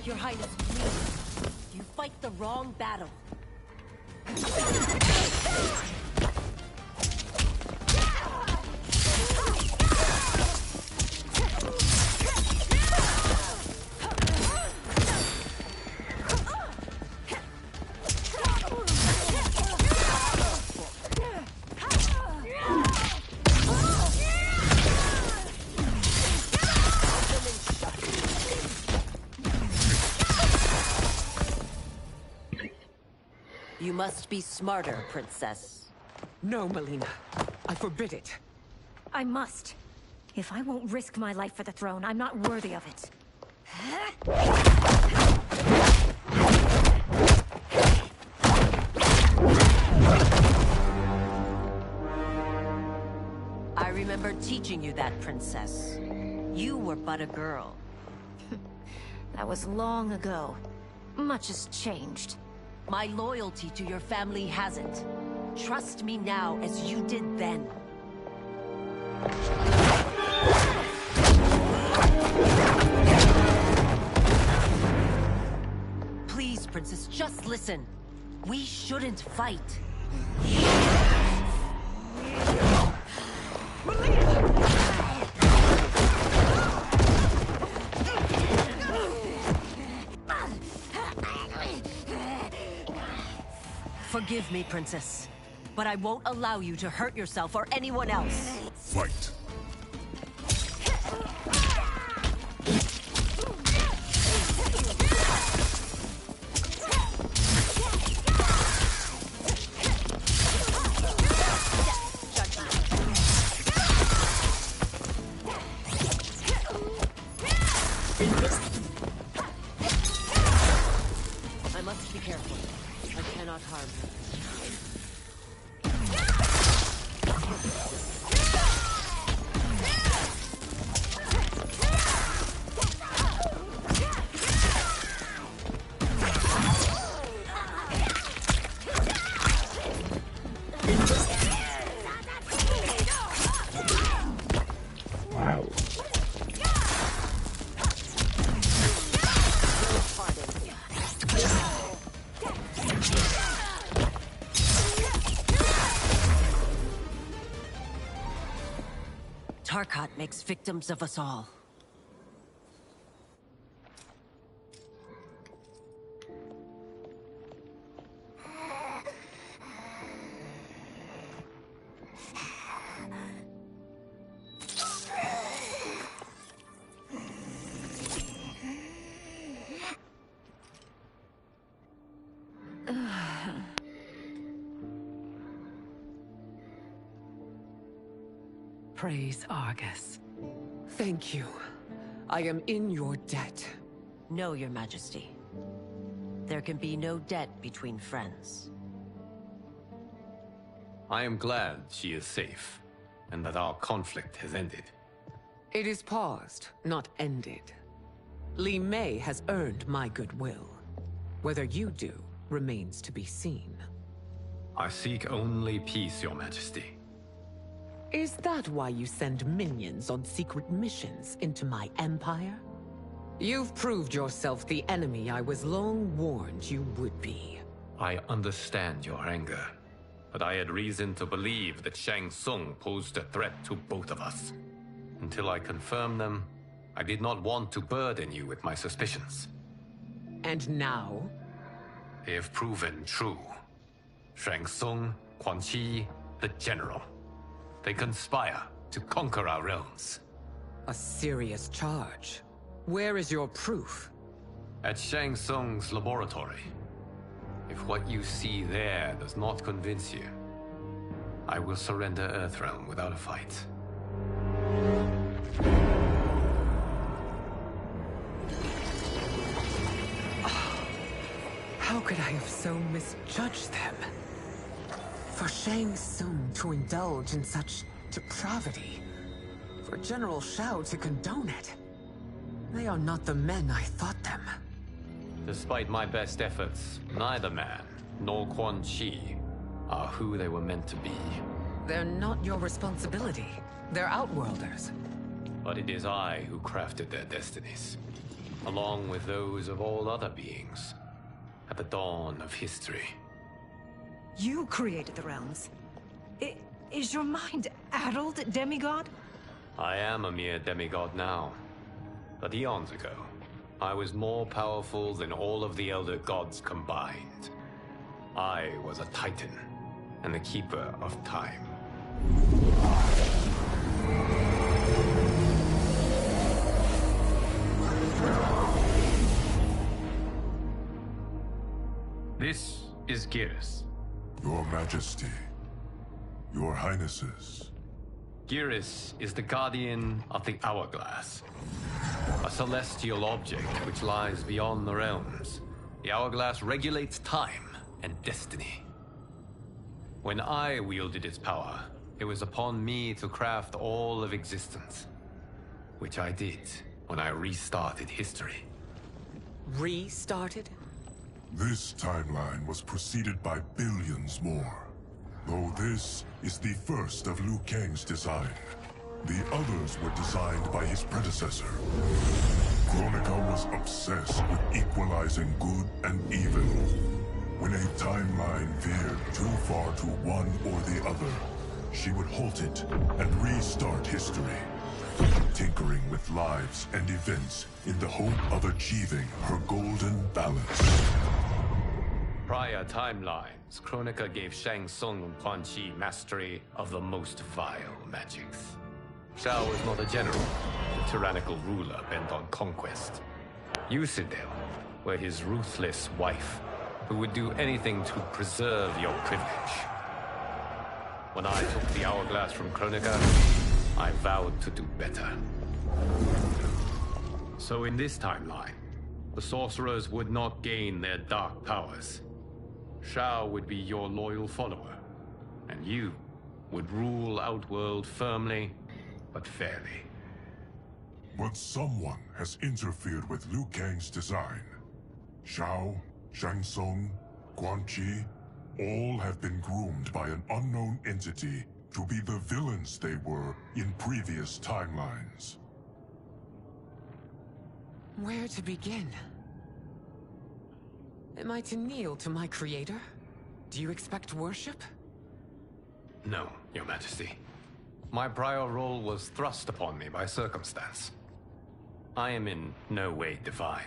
Your Highness, please. You fight the wrong battle. You must be smarter, Princess. No, Melina. I forbid it. I must. If I won't risk my life for the throne, I'm not worthy of it. I remember teaching you that, Princess. You were but a girl. That was long ago. Much has changed. My loyalty to your family hasn't. Trust me now as you did then. Please, Princess, just listen. We shouldn't fight. Forgive me, Princess, but I won't allow you to hurt yourself or anyone else. Fight! I must be careful. I cannot harm her. Tarkat makes victims of us all. Praise Argus. Thank you. I am in your debt. No, Your Majesty. There can be no debt between friends. I am glad she is safe, and that our conflict has ended. It is paused, not ended. Li Mei has earned my goodwill. Whether you do remains to be seen. I seek only peace, Your Majesty. Is that why you send minions on secret missions into my empire? You've proved yourself the enemy I was long warned you would be. I understand your anger, but I had reason to believe that Shang Tsung posed a threat to both of us. Until I confirmed them, I did not want to burden you with my suspicions. And now? They have proven true. Shang Tsung, Quan Chi, the General. They conspire to conquer our realms. A serious charge. Where is your proof? At Shang Tsung's laboratory. If what you see there does not convince you, I will surrender Earthrealm without a fight. How could I have so misjudged them? For Shang Tsung to indulge in such depravity, for General Shao to condone it, they are not the men I thought them. Despite my best efforts, neither man nor Quan Chi are who they were meant to be. They're not your responsibility. They're Outworlders. But it is I who crafted their destinies, along with those of all other beings, at the dawn of history. You created the realms. Is your mind addled, demigod? I am a mere demigod now. But eons ago, I was more powerful than all of the Elder Gods combined. I was a Titan, and the Keeper of Time. This is Geras. Your Majesty. Your Highnesses. Geras is the guardian of the Hourglass. A celestial object which lies beyond the realms. The Hourglass regulates time and destiny. When I wielded its power, it was upon me to craft all of existence. Which I did when I restarted history. Restarted? This timeline was preceded by billions more. Though this is the first of Liu Kang's design. The others were designed by his predecessor. Kronika was obsessed with equalizing good and evil. When a timeline veered too far to one or the other, she would halt it and restart history, tinkering with lives and events in the hope of achieving her golden balance. Prior timelines, Kronika gave Shang Tsung and Quan Chi mastery of the most vile magics. Shao was not a general, a tyrannical ruler bent on conquest. Yusidel were his ruthless wife, who would do anything to preserve your privilege. When I took the Hourglass from Kronika, I vowed to do better. So in this timeline, the sorcerers would not gain their dark powers. Shao would be your loyal follower, and you would rule Outworld firmly, but fairly. But someone has interfered with Liu Kang's design. Shao, Shang Tsung, Quan Chi, all have been groomed by an unknown entity to be the villains they were in previous timelines. Where to begin? Am I to kneel to my creator? Do you expect worship? No, Your Majesty. My prior role was thrust upon me by circumstance. I am in no way divine.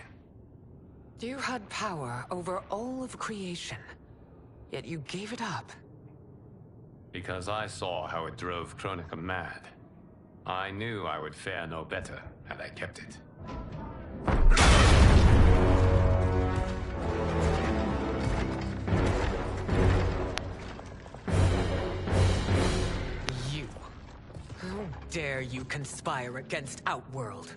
You had power over all of creation, yet you gave it up. Because I saw how it drove Kronika mad. I knew I would fare no better had I kept it. You. How dare you conspire against Outworld?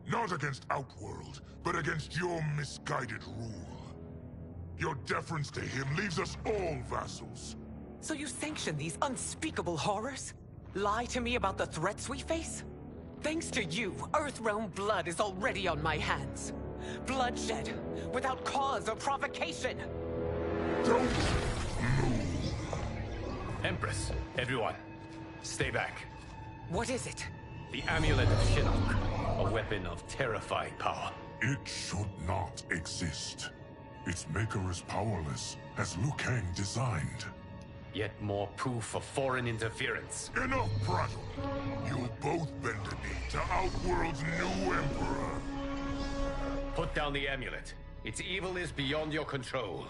Not against Outworld, but against your misguided rule. Your deference to him leaves us all vassals. So you sanction these unspeakable horrors? Lie to me about the threats we face? Thanks to you, Earthrealm blood is already on my hands. Bloodshed, without cause or provocation. Don't move. Empress, everyone, stay back. What is it? The Amulet of Shinnok, a weapon of terrifying power. It should not exist. Its maker is powerless, as Liu Kang designed. Yet more proof of foreign interference. Enough prattle! You'll both bend a knee to Outworld's new emperor. Put down the amulet. Its evil is beyond your control.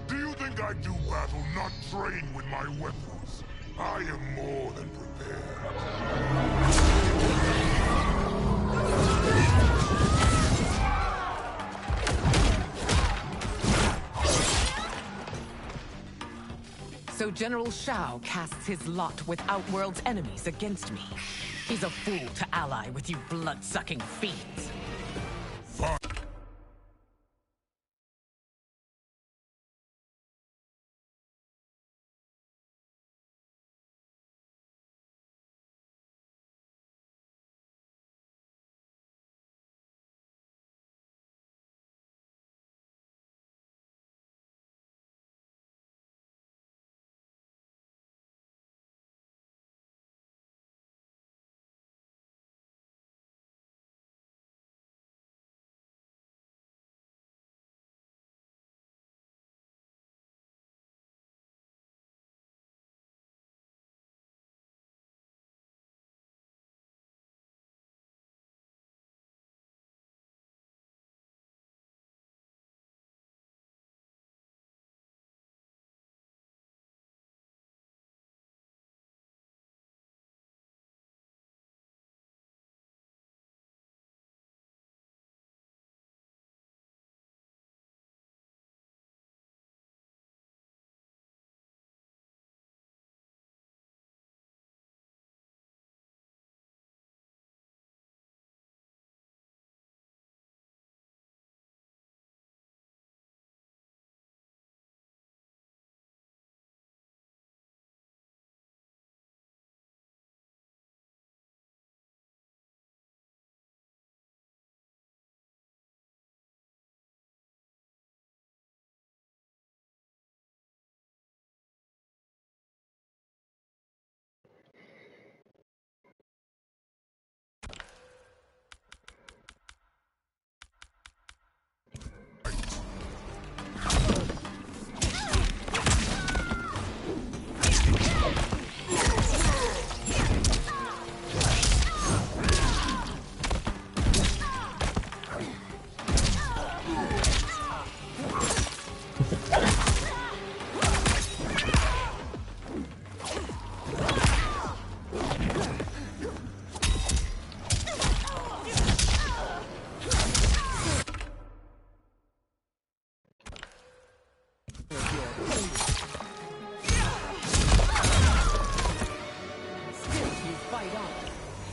Do you think I do battle not trained with my weapons? I am more than prepared. So General Shao casts his lot with Outworld's enemies against me. He's a fool to ally with you blood-sucking fiends. Fine.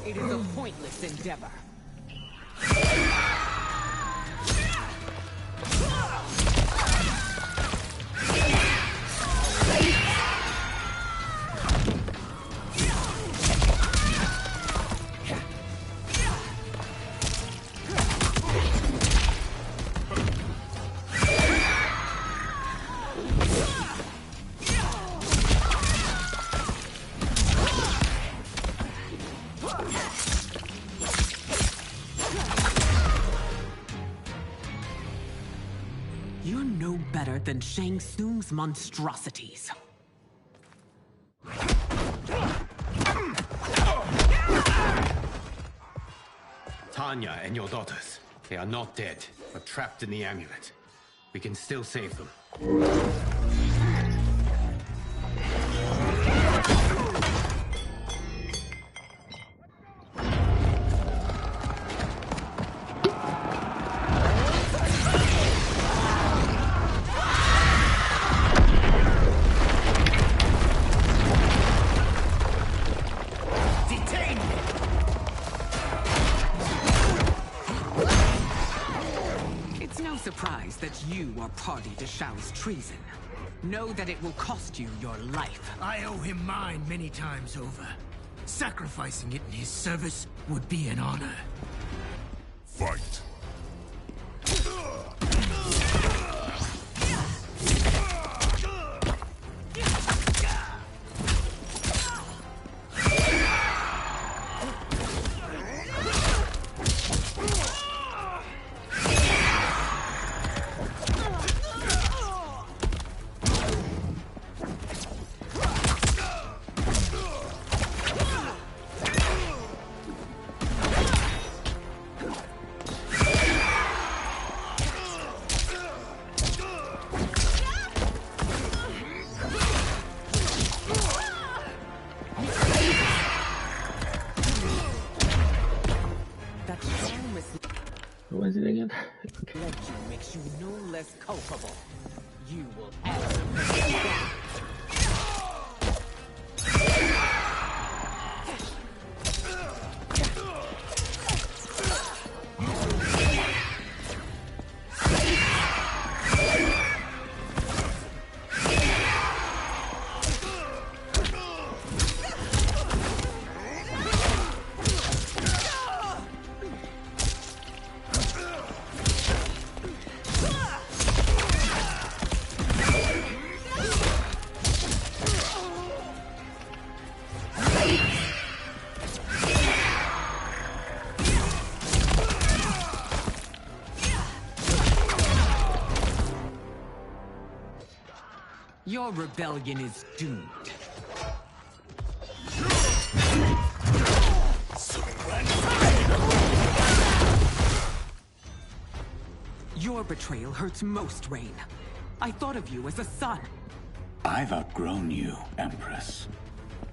It is a pointless endeavor. You're no better than Shang Tsung's monstrosities. Anya and your daughters. They are not dead, but trapped in the amulet. We can still save them. Surprised that you are party to Shao's treason. Know that it will cost you your life. I owe him mine many times over. Sacrificing it in his service would be an honor. Fight. What was it again? Legend makes you no less culpable. You will answer for that. Your rebellion is doomed. Your betrayal hurts most, Rain. I thought of you as a son. I've outgrown you, Empress.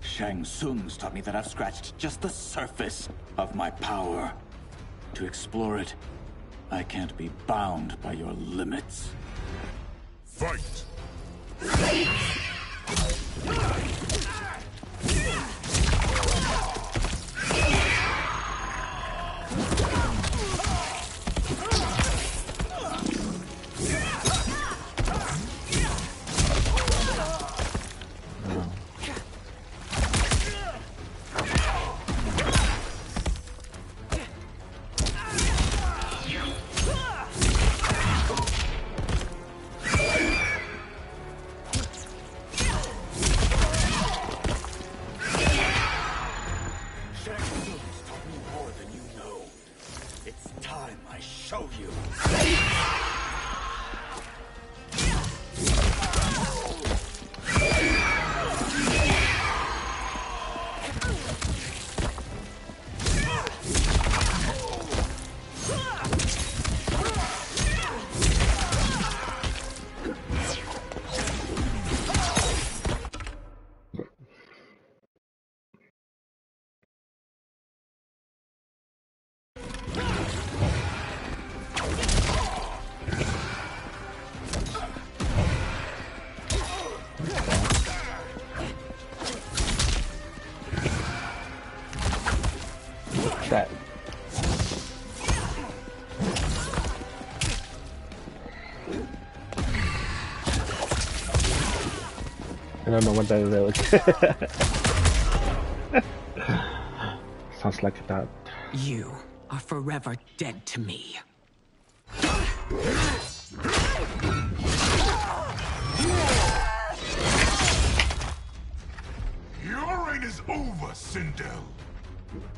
Shang Tsung's taught me that I've scratched just the surface of my power. To explore it, I can't be bound by your limits. Fight! That. I don't know what that is. Sounds like that. You are forever dead to me. Your reign is over, Sindel.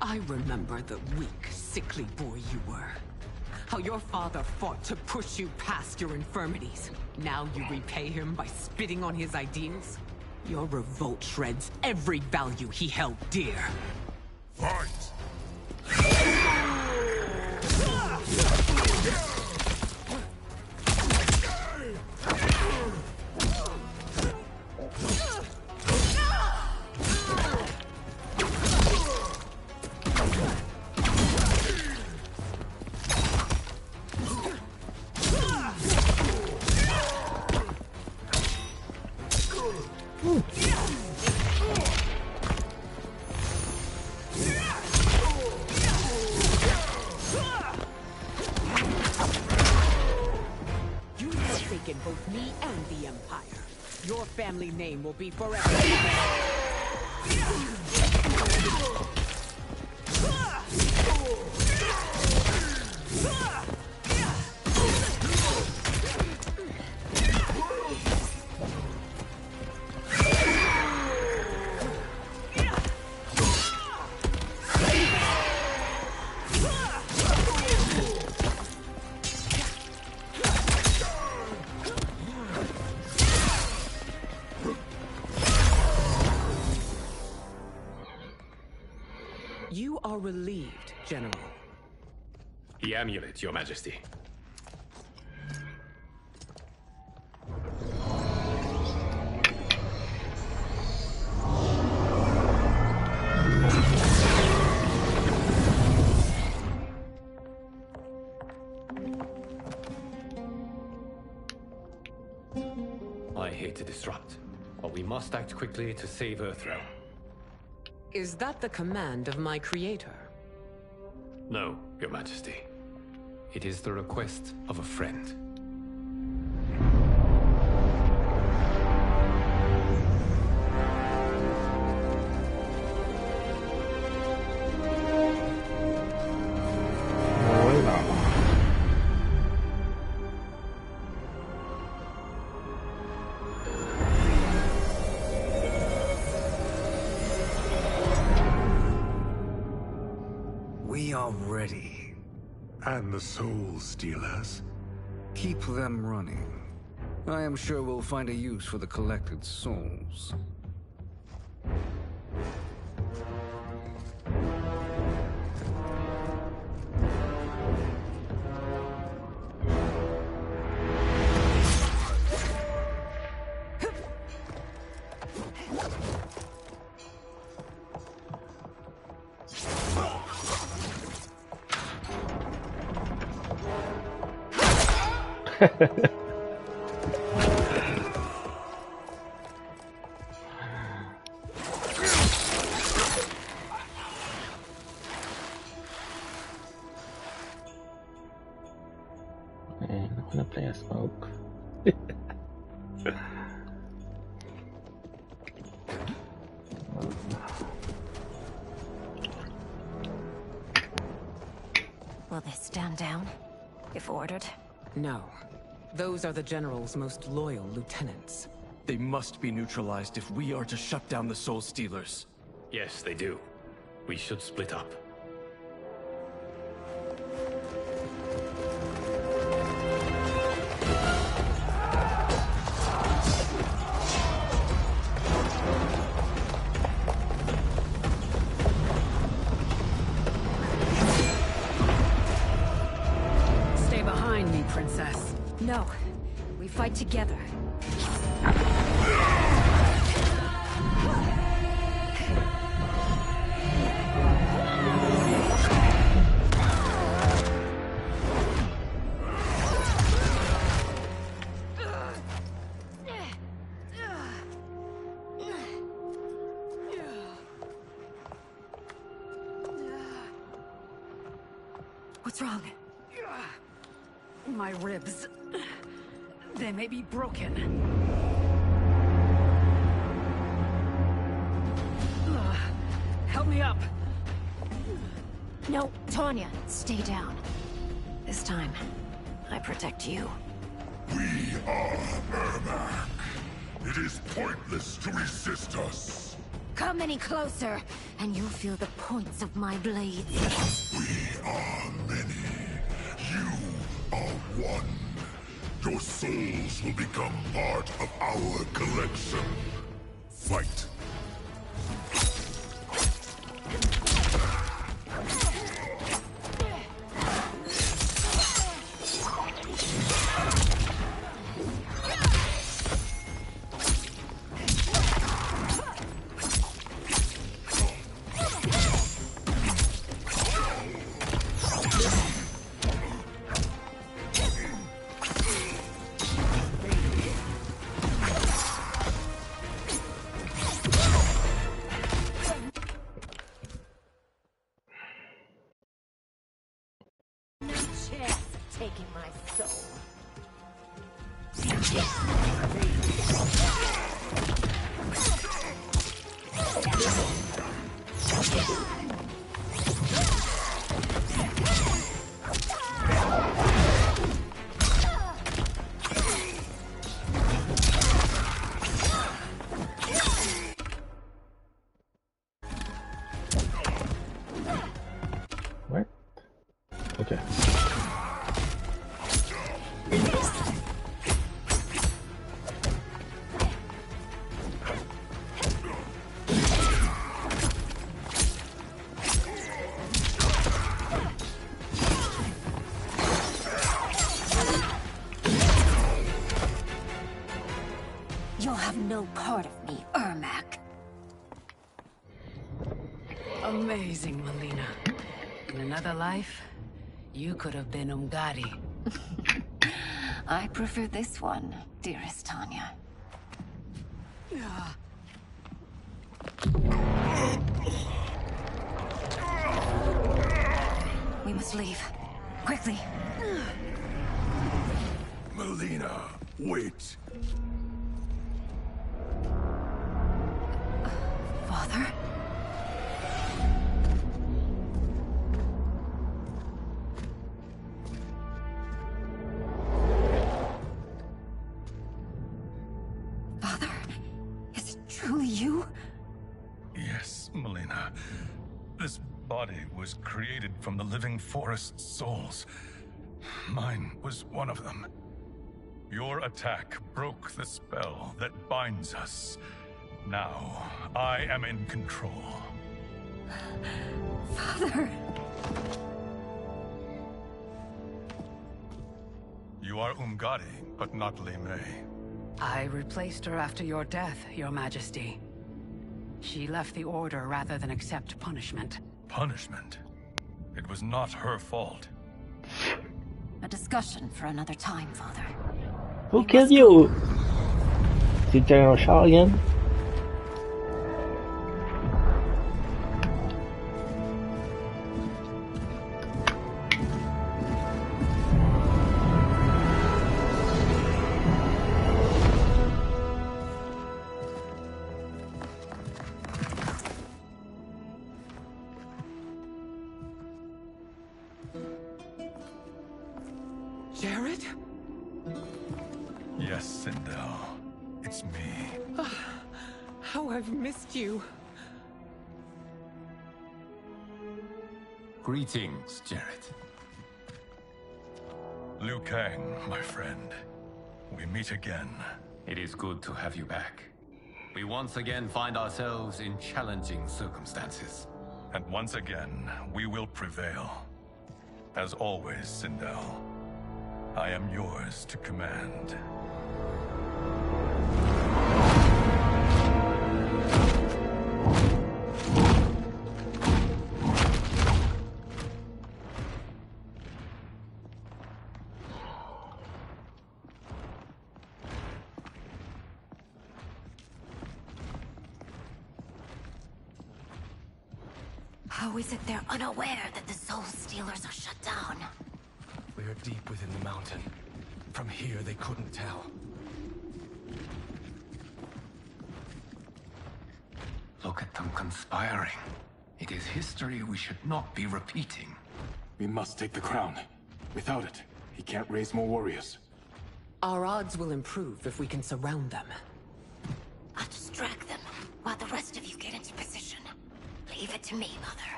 I remember the weak, sickly boy you were. How your father fought to push you past your infirmities. Now you repay him by spitting on his ideals? Your revolt shreds every value he held dear. Fight! family name will be forever. You are relieved, General. The amulet, Your Majesty. I hate to disrupt, but we must act quickly to save Earthrealm. Is that the command of my creator? No, Your Majesty. It is the request of a friend. We are ready. And the Soul Stealers? Keep them running. I am sure we'll find a use for the collected souls. Man, I wanna play a smoke. Will they stand down, if ordered? No. Those are the General's most loyal lieutenants. They must be neutralized if we are to shut down the Soul Stealers. Yes, they do. We should split up. Stay behind me, Princess. No. We fight together. What's wrong? My ribs. They may be broken. Help me up. No, Tanya, stay down. This time, I protect you. We are Ermac. It is pointless to resist us. Come any closer, and you'll feel the points of my blades. We are many. You are one. Your souls will become part of our collection. Fight. Taking my soul. What? Okay. You'll have no part of me, Ermac. Amazing, Melina. In another life, you could have been Umgadi. I prefer this one, dearest Tanya. We must leave. Quickly. Melina, wait. Father? Father? Is it truly you? Yes, Melina. This body was created from the living forest's souls. Mine was one of them. Your attack broke the spell that binds us. Now, I am in control. Father! You are Umgadi, but not Li Mei. I replaced her after your death, Your Majesty. She left the Order rather than accept punishment. Punishment? It was not her fault. A discussion for another time, Father. Who killed you? Is it General Shao again? Jared? Yes, Sindel. It's me. How I've missed you. Greetings, Jared. Liu Kang, my friend. We meet again. It is good to have you back. We once again find ourselves in challenging circumstances. And once again, we will prevail. As always, Sindel, I am yours to command. How is it they're unaware that the Soul Stealers are shut down? We are deep within the mountain. From here, they couldn't tell. Look at them conspiring. It is history we should not be repeating. We must take the crown. Without it, he can't raise more warriors. Our odds will improve if we can surround them. I'll distract them while the rest of you get into position. Leave it to me, Mother.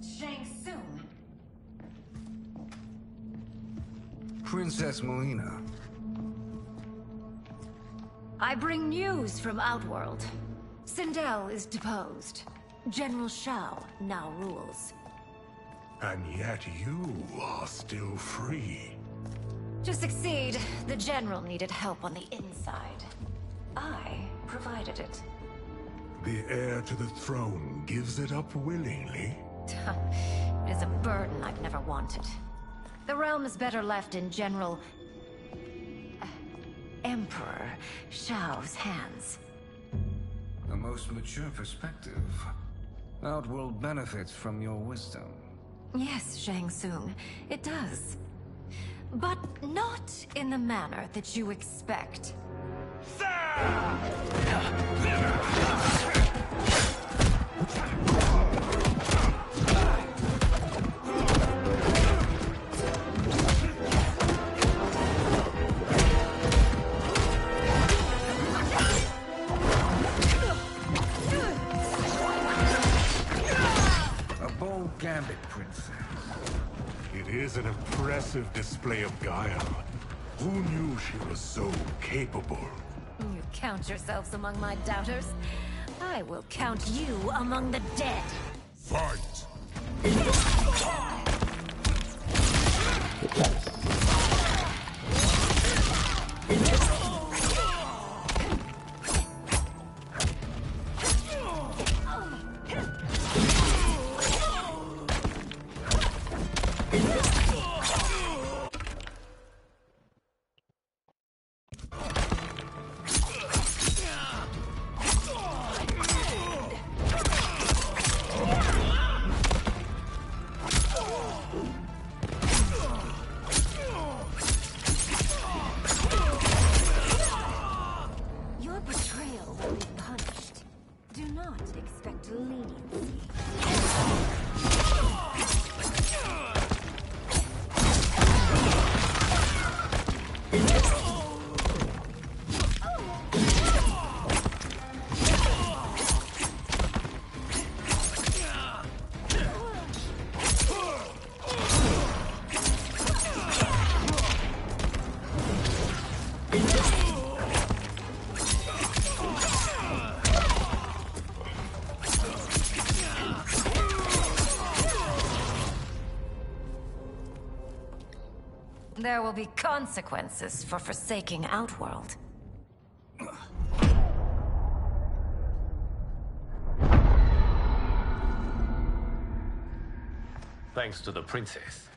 Shang Tsung. Princess Melina. I bring news from Outworld. Sindel is deposed. General Shao now rules. And yet you are still free. To succeed, the General needed help on the inside. I provided it. The heir to the throne gives it up willingly. It is a burden I've never wanted. The realm is better left in General... Emperor Shao's hands. A most mature perspective. Outworld benefits from your wisdom. Yes, Shang Tsung, it does. But not in the manner that you expect. Sir! Gambit, princess. It is an impressive display of guile. Who knew she was so capable? You count yourselves among my doubters. I will count you among the dead. Fight! Your betrayal will be punished. Do not expect leniency. There will be consequences for forsaking Outworld. Thanks to the princess,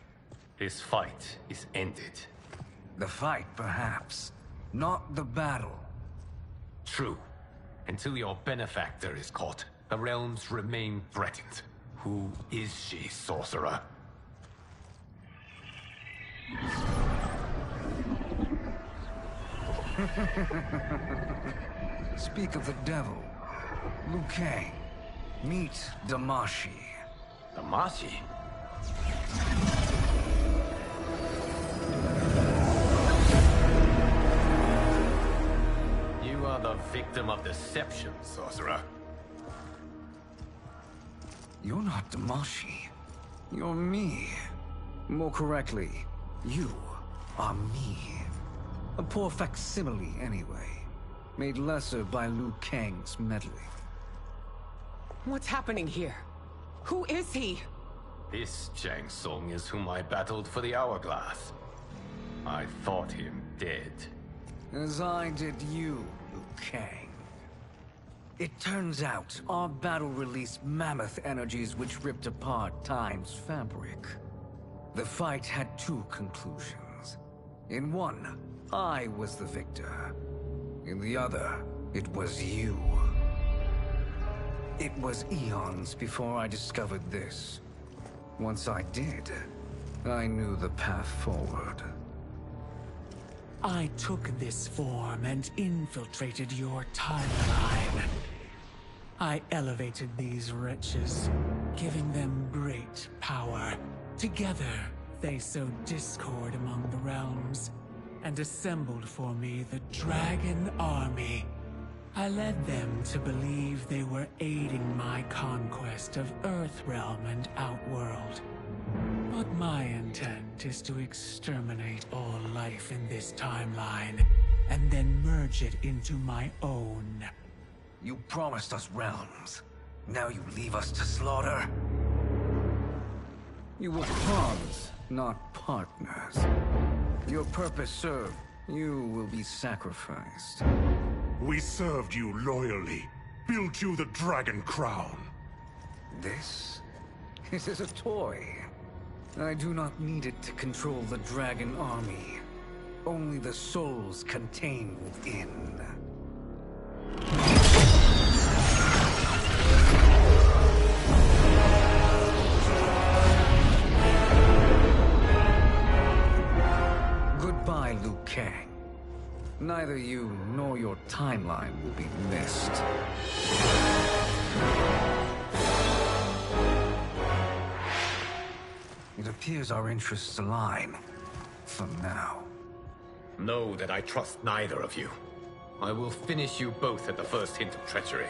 this fight is ended. The fight, perhaps. Not the battle. True. Until your benefactor is caught, the realms remain threatened. Who is she, sorcerer? Speak of the devil. Liu Kang. Meet Damashi. Damashi? You are the victim of deception, sorcerer. You're not Damashi. You're me. More correctly, you are me. A poor facsimile, anyway. Made lesser by Liu Kang's meddling. What's happening here? Who is he? This Shang Tsung is whom I battled for the Hourglass. I thought him dead. As I did you, Liu Kang. It turns out our battle released mammoth energies which ripped apart time's fabric. The fight had two conclusions. In one, I was the victor. In the other, it was you. It was eons before I discovered this. Once I did, I knew the path forward. I took this form and infiltrated your timeline. I elevated these wretches, giving them great power. Together, they sowed discord among the realms, and assembled for me the Dragon Army. I led them to believe they were aiding my conquest of Earthrealm and Outworld. But my intent is to exterminate all life in this timeline, and then merge it into my own. You promised us realms. Now you leave us to slaughter? You were pawns, not partners. Your purpose served. You will be sacrificed. We served you loyally, built you the Dragon Crown. This is a toy. I do not need it to control the Dragon Army. Only the souls contained within. Goodbye, Liu Kang. neither you nor your timeline will be missed. It appears our interests align. For now. Know that I trust neither of you. I will finish you both at the first hint of treachery.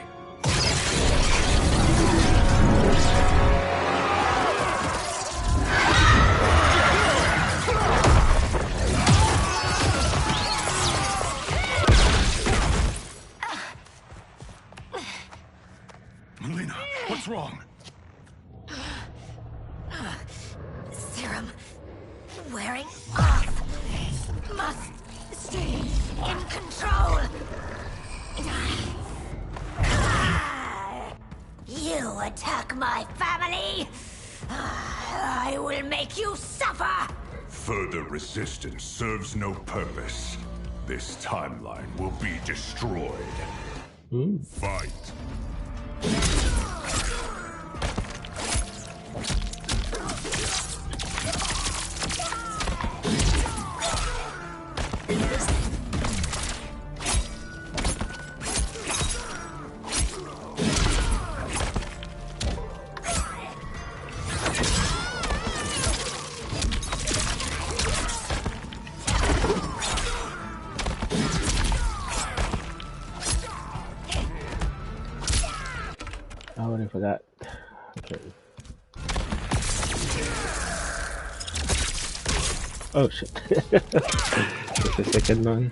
Melina, what's wrong? Serum wearing off. Must stay in control. You attack my family. I will make you suffer. Further resistance serves no purpose. This timeline will be destroyed. Fight. Oh, and I forgot. Okay. Oh shit. That's the second one.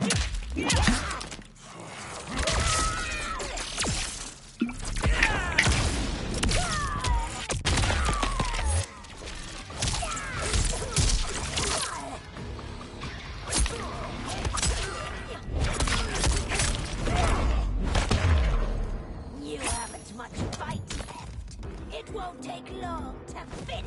You haven't much fight left. It won't take long to finish.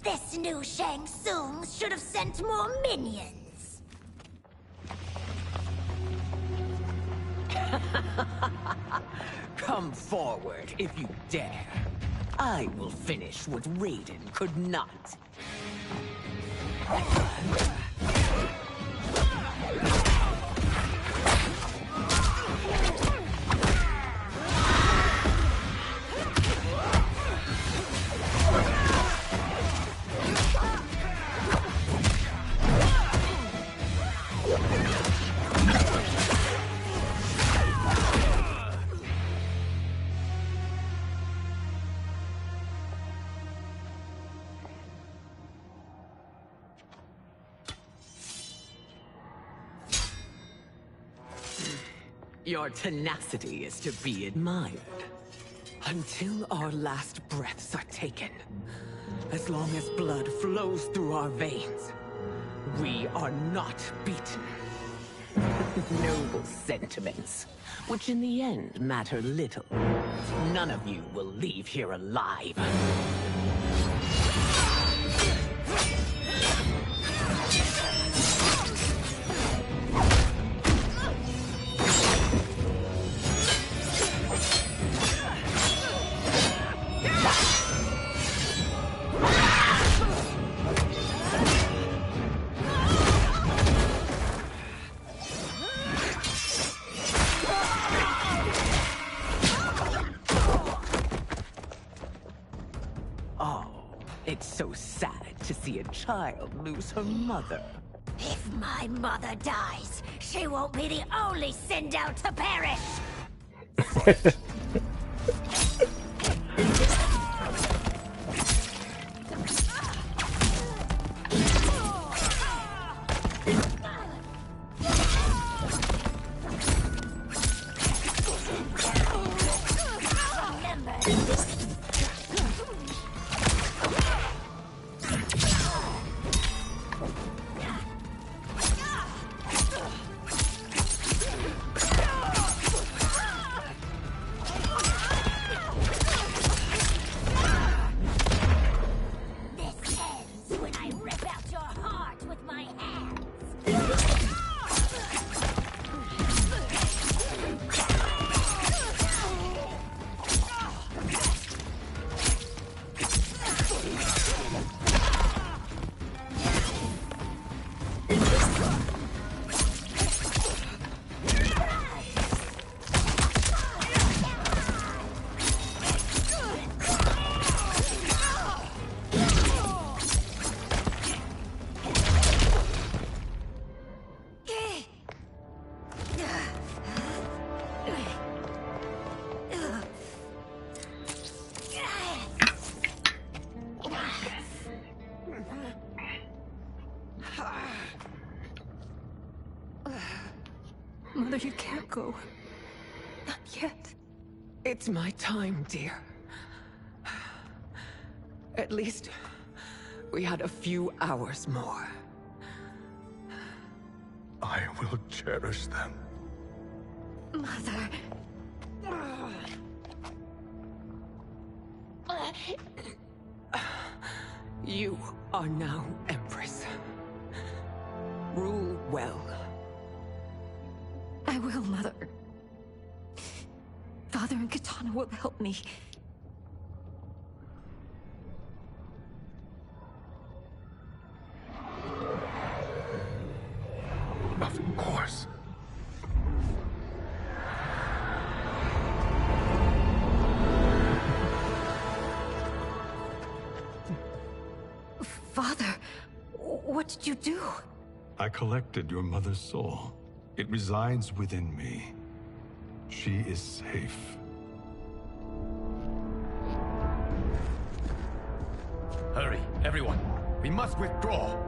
This new Shang Tsung should have sent more minions. Come forward if you dare. I will finish what Raiden could not. Your tenacity is to be admired. Until our last breaths are taken. As long as blood flows through our veins, we are not beaten. Noble sentiments, which in the end matter little. None of you will leave here alive. It's so sad to see a child lose her mother. If my mother dies, she won't be the only send out to perish. Mother, you can't go. Not yet. It's my time, dear. At least we had a few hours more. I will cherish them. Mother. You are now Empress. Rule well. I will, Mother. Father and Katana will help me. Of course. Father, what did you do? I collected your mother's soul. It resides within me. She is safe. Hurry, everyone. We must withdraw.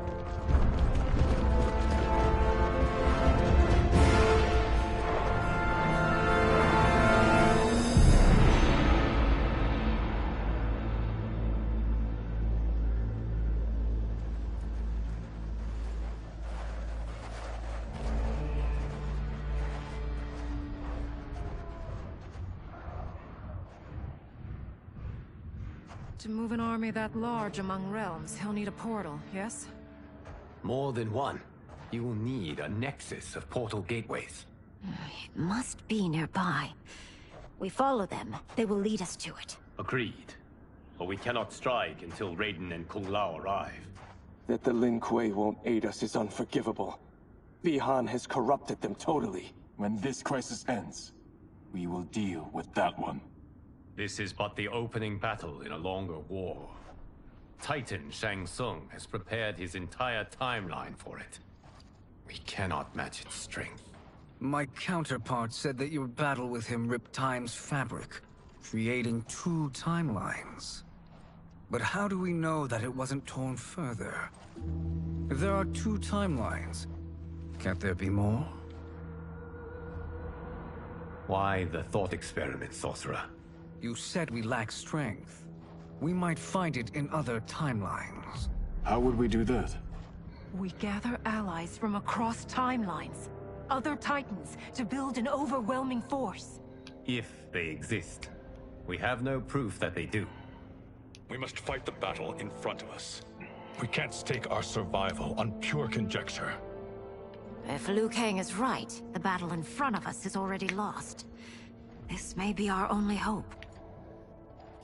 To move an army that large among realms, he'll need a portal, yes? More than one. You will need a nexus of portal gateways. It must be nearby. We follow them. They will lead us to it. Agreed. But we cannot strike until Raiden and Kung Lao arrive. That the Lin Kuei won't aid us is unforgivable. Bi-Han has corrupted them totally. When this crisis ends, we will deal with that one. This is but the opening battle in a longer war. Titan Shang Tsung has prepared his entire timeline for it. We cannot match its strength. My counterpart said that your battle with him ripped time's fabric, creating 2 timelines. But how do we know that it wasn't torn further? If there are 2 timelines, can't there be more? Why the thought experiment, Sorcerer? You said we lack strength. We might find it in other timelines. How would we do that? We gather allies from across timelines, other titans, to build an overwhelming force. If they exist. We have no proof that they do. We must fight the battle in front of us. We can't stake our survival on pure conjecture. If Liu Kang is right, the battle in front of us is already lost. This may be our only hope.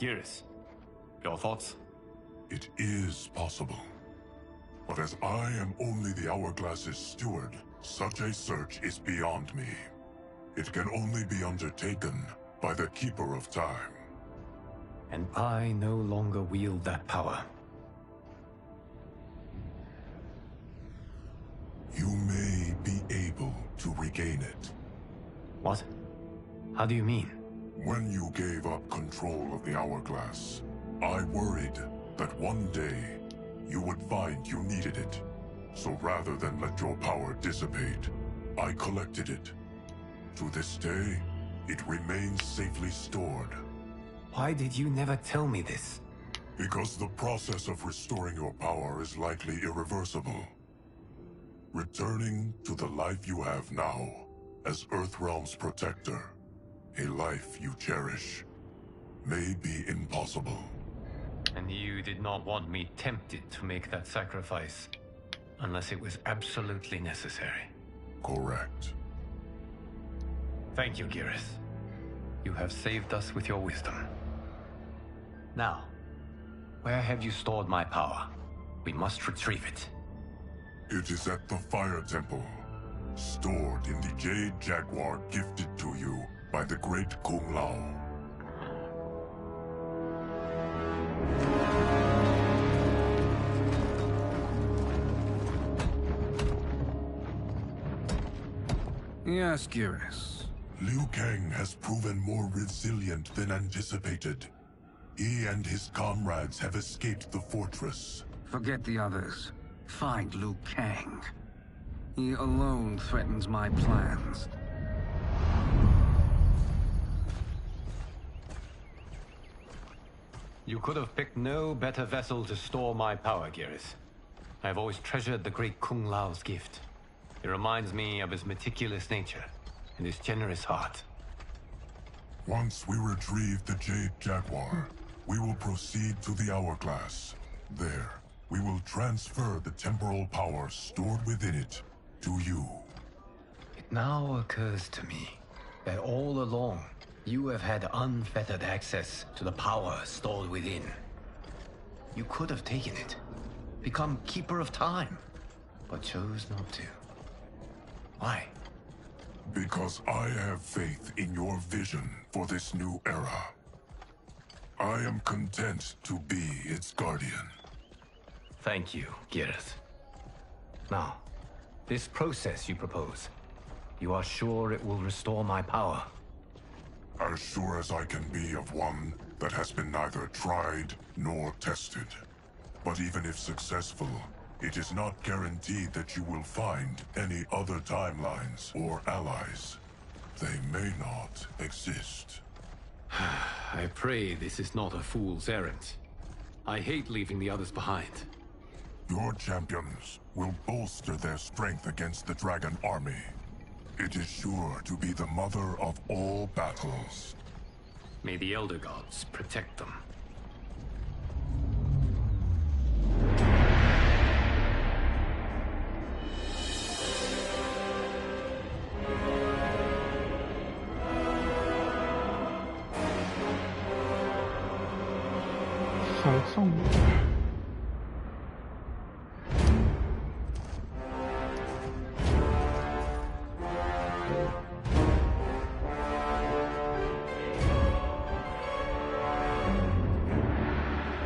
Geras, your thoughts? It is possible. But as I am only the Hourglass's steward, such a search is beyond me. It can only be undertaken by the Keeper of Time. And I no longer wield that power. You may be able to regain it. What? How do you mean? When you gave up control of the Hourglass, I worried that one day you would find you needed it. So rather than let your power dissipate, I collected it. To this day, it remains safely stored. Why did you never tell me this? Because the process of restoring your power is likely irreversible. Returning to the life you have now, as Earthrealm's protector, a life you cherish, may be impossible. And you did not want me tempted to make that sacrifice, unless it was absolutely necessary. Correct. Thank you, Geras. You have saved us with your wisdom. Now, where have you stored my power? We must retrieve it. It is at the Fire Temple, stored in the Jade Jaguar gifted to you by the great Kung Lao. Yes, Geras. Liu Kang has proven more resilient than anticipated. He and his comrades have escaped the fortress. Forget the others. Find Liu Kang. He alone threatens my plans. You could have picked no better vessel to store my power, Geras. I've always treasured the great Kung Lao's gift. It reminds me of his meticulous nature and his generous heart. Once we retrieve the Jade Jaguar, we will proceed to the Hourglass. There, we will transfer the temporal power stored within it to you. It now occurs to me that all along, you have had unfettered access to the power stored within. You could have taken it, become Keeper of Time, but chose not to. Why? Because I have faith in your vision for this new era. I am content to be its guardian. Thank you, Geras. Now, this process you propose, you are sure it will restore my power? As sure as I can be of one that has been neither tried nor tested. But even if successful, it is not guaranteed that you will find any other timelines or allies. They may not exist. I pray this is not a fool's errand. I hate leaving the others behind. Your champions will bolster their strength against the Dragon Army. It is sure to be the mother of all battles. May the Elder Gods protect them.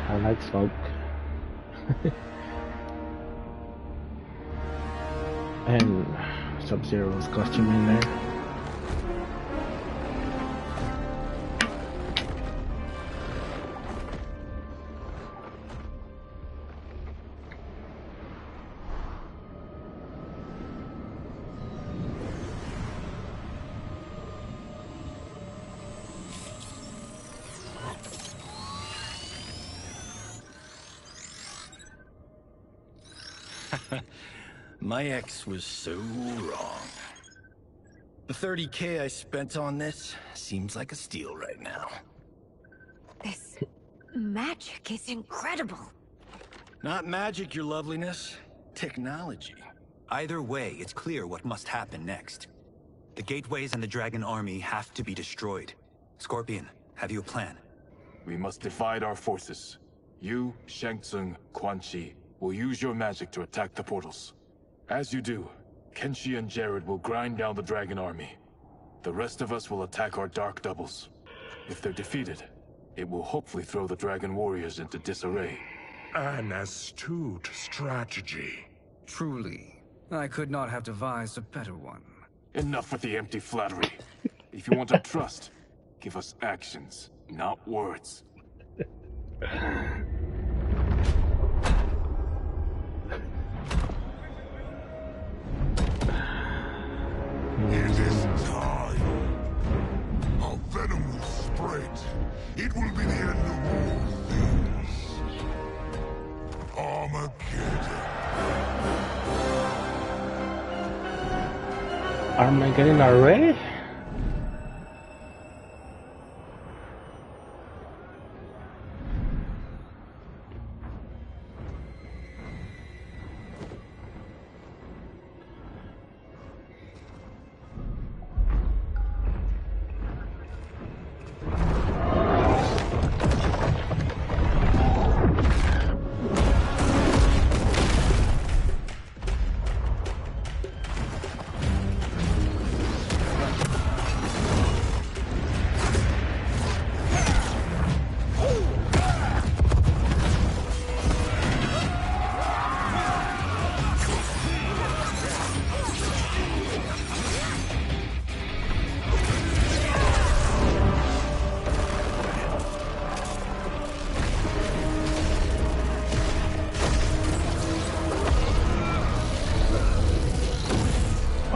I like smoke. And Sub-Zero's costume in there. My ex was so wrong. The 30K I spent on this seems like a steal right now. This magic is incredible. Not magic, your loveliness. Technology. Either way, it's clear what must happen next. The gateways and the Dragon Army have to be destroyed. Scorpion, have you a plan? We must divide our forces. You, Shang Tsung, Quan Chi, will use your magic to attack the portals. As you do, Kenshi and Jared will grind down the Dragon Army. The rest of us will attack our Dark Doubles. If they're defeated, it will hopefully throw the Dragon Warriors into disarray. An astute strategy. Truly, I could not have devised a better one. Enough with the empty flattery. If you want our trust, give us actions, not words. It is time. Our venom will spread. It will be the end of all things. Armageddon. Armageddon already?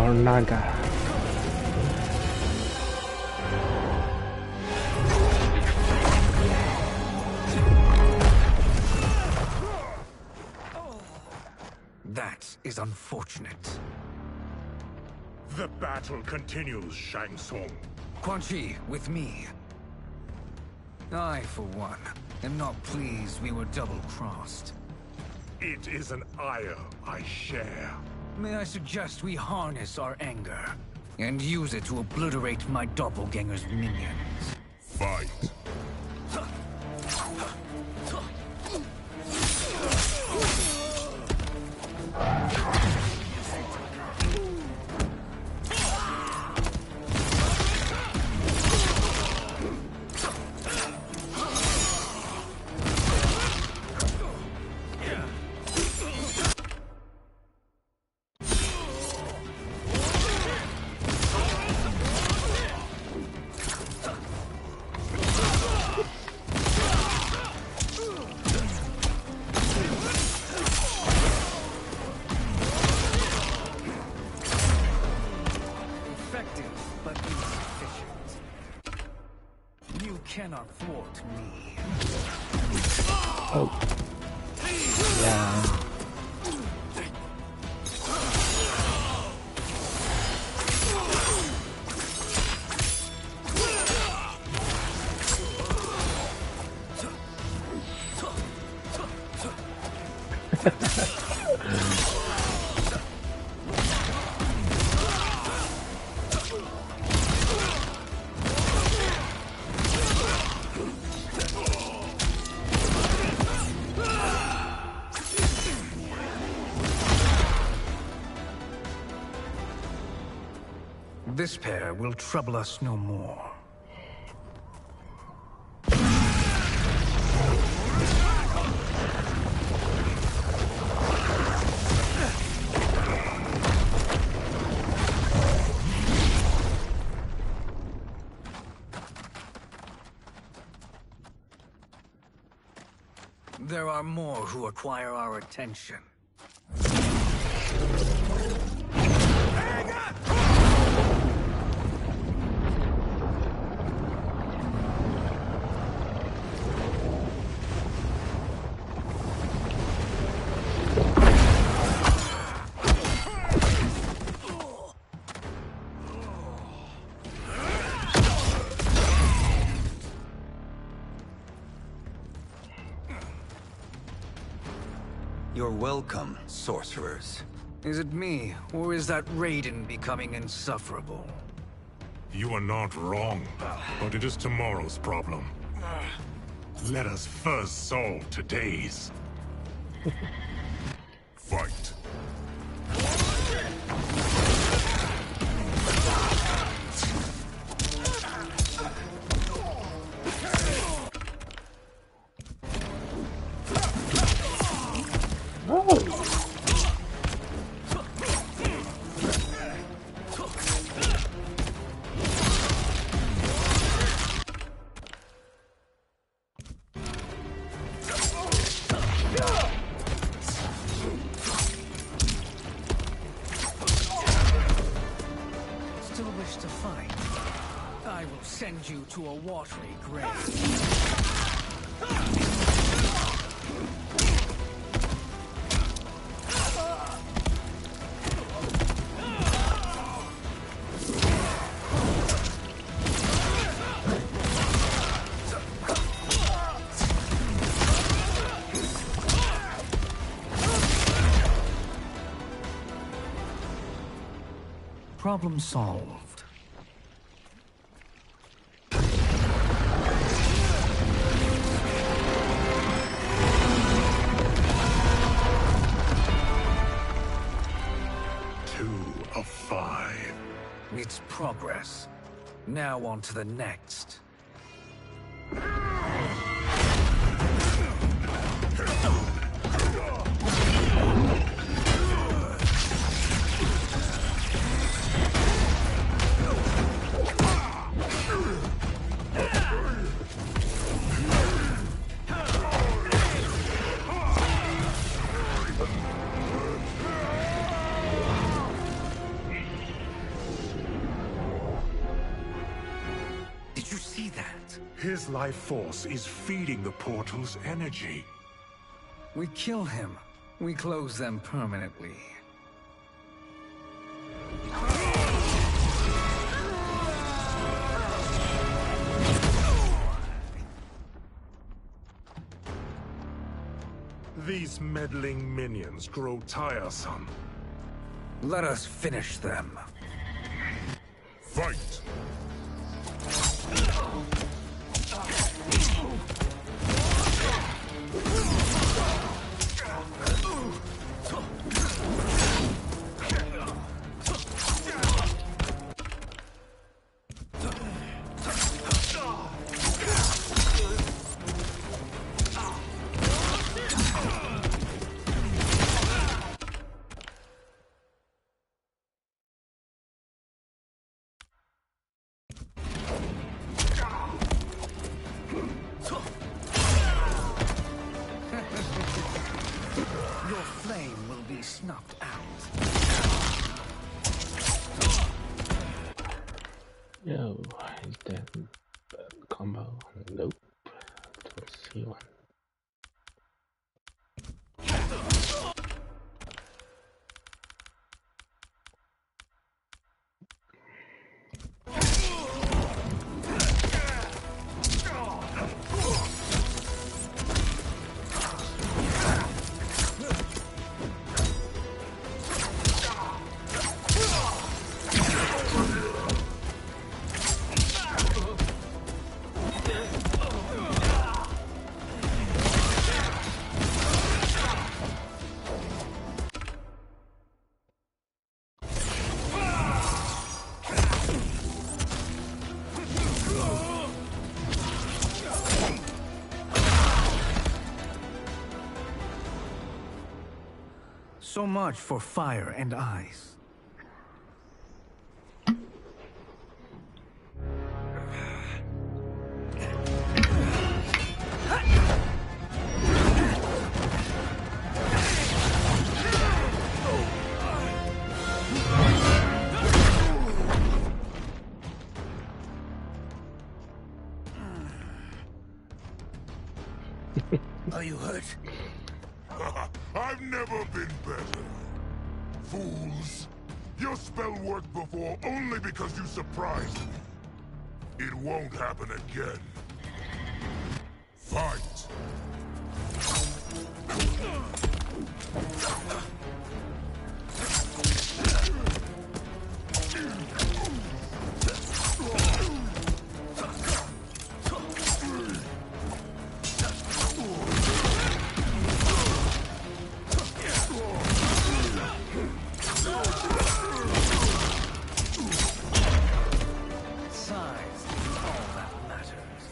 or Naga. That is unfortunate. The battle continues, Shang Tsung. Quan Chi, with me. I, for one, am not pleased we were double-crossed. It is an ire I share. May I suggest we harness our anger and use it to obliterate my doppelganger's minions? Fight. Cannot thwart me. Oh. Yeah. This pair will trouble us no more. There are more who acquire our attention. You're welcome, sorcerers. Is it me, or is that Raiden becoming insufferable? You are not wrong, but it is tomorrow's problem. Let us first solve today's. Fight. Still wish to fight? I will send you to a watery grave. Problem solved. Of 5. It's progress. Now on to the next. that. His life force is feeding the portal's energy. We kill him. We close them permanently. These meddling minions grow tiresome. Let us finish them. Fight! Your flame will be snuffed out. Yo, is that combo? Nope. Don't see one. So much for fire and ice. Are you hurt? I've never been better. Fools. Your spell worked before only because you surprised me. It won't happen again. Fight! Size is all that matters.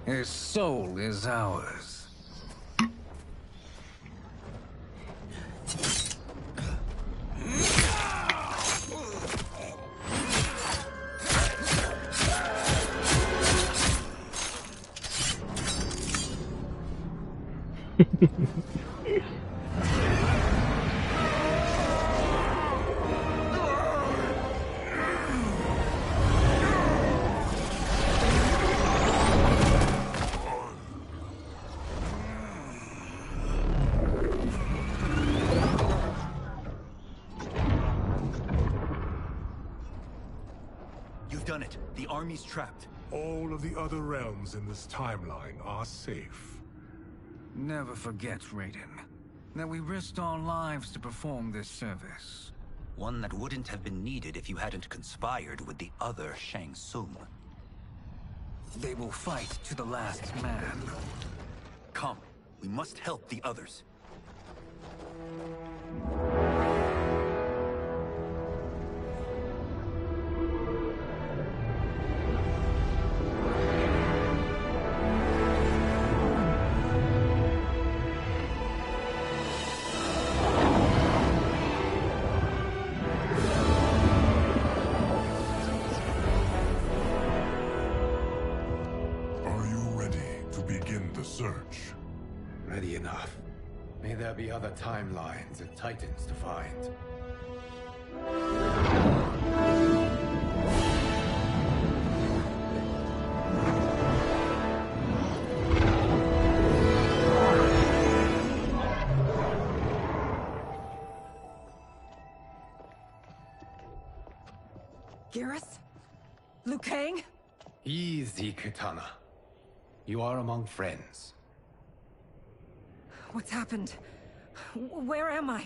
His soul is ours. You've done it. The army's trapped. All of the other realms in this timeline are safe. Never forget, Raiden, that we risked our lives to perform this service. One that wouldn't have been needed if you hadn't conspired with the other Shang Tsung. They will fight to the last man. Come, we must help the others. Search. Ready enough. May there be other timelines and titans to find. Garrus? Liu Kang? Easy, Kitana. You are among friends. What's happened? Where am I?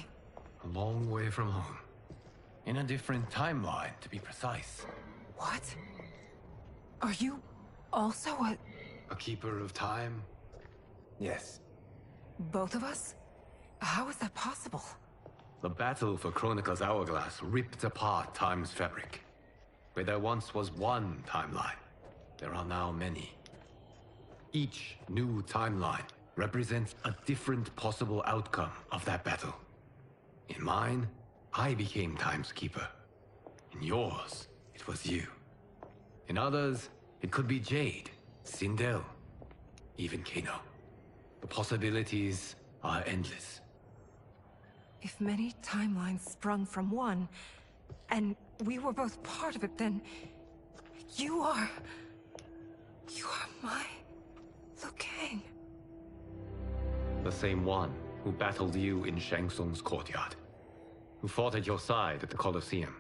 A long way from home. In a different timeline, to be precise. What? Are you also a keeper of time? Yes. both of us? How is that possible? The battle for Chronica's hourglass ripped apart time's fabric. Where there once was one timeline, there are now many. Each new timeline represents a different possible outcome of that battle. In mine, I became Time's Keeper. In yours, it was you. In others, it could be Jade, Sindel, even Kano. The possibilities are endless. If many timelines sprung from one, and we were both part of it, then you are my Liu Kang. The same one who battled you in Shang Tsung's courtyard, who fought at your side at the Colosseum,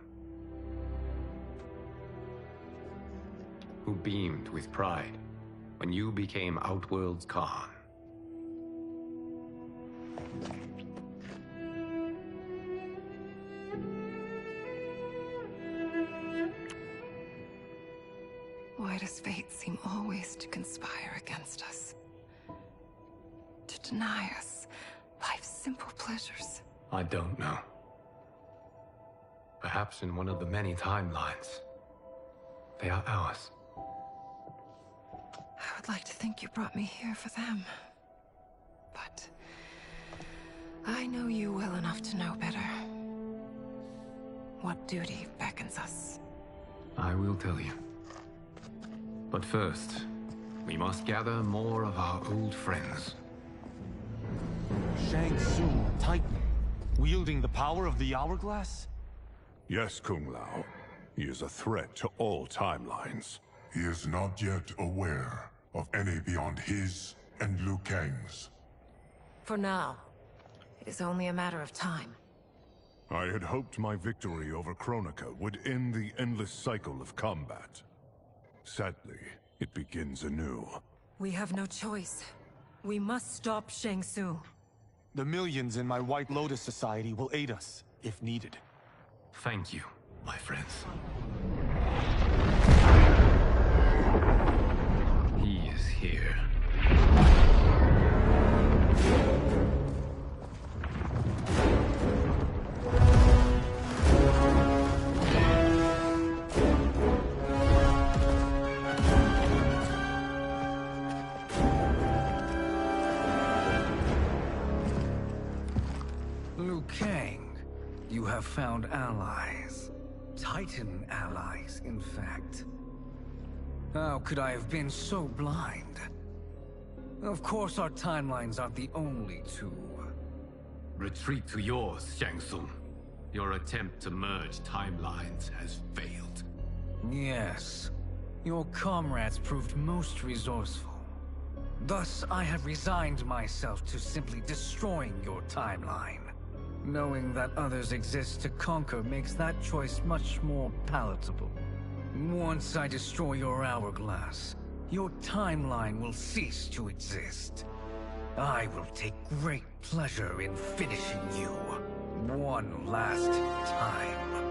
who beamed with pride when you became Outworld's Khan. Why does fate seem always to conspire against us? To deny us life's simple pleasures? I don't know. Perhaps in one of the many timelines, they are ours. I would like to think you brought me here for them. But I know you well enough to know better. What duty beckons us? I will tell you. But first, we must gather more of our old friends. Shang Tsung, Titan, wielding the power of the hourglass? Yes, Kung Lao. He is a threat to all timelines. He is not yet aware of any beyond his and Liu Kang's. For now, it is only a matter of time. I had hoped my victory over Chronica would end the endless cycle of combat. Sadly, it begins anew. We have no choice. We must stop Shang Tsung. The millions in my White Lotus Society will aid us, if needed. Thank you, my friends. He is here. Liu Kang, you have found allies. Titan allies, in fact. How could I have been so blind? Of course our timelines aren't the only two. Retreat to yours, Shang Tsung. Your attempt to merge timelines has failed. Yes. Your comrades proved most resourceful. Thus, I have resigned myself to simply destroying your timeline. Knowing that others exist to conquer makes that choice much more palatable. Once I destroy your hourglass, your timeline will cease to exist. I will take great pleasure in finishing you one last time.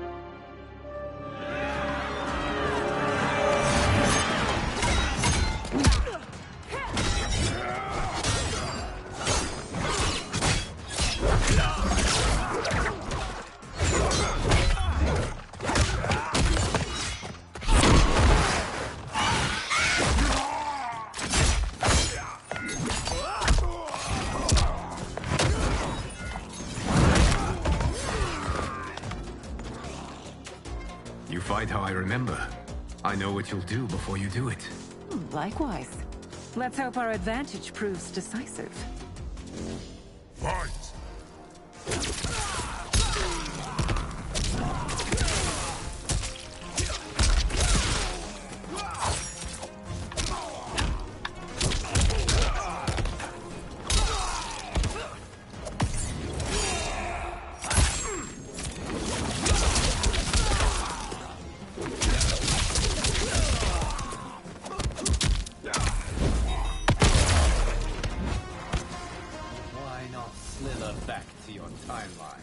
quite how I remember. I know what you'll do before you do it. Likewise. Let's hope our advantage proves decisive. Fight! Back to your timeline.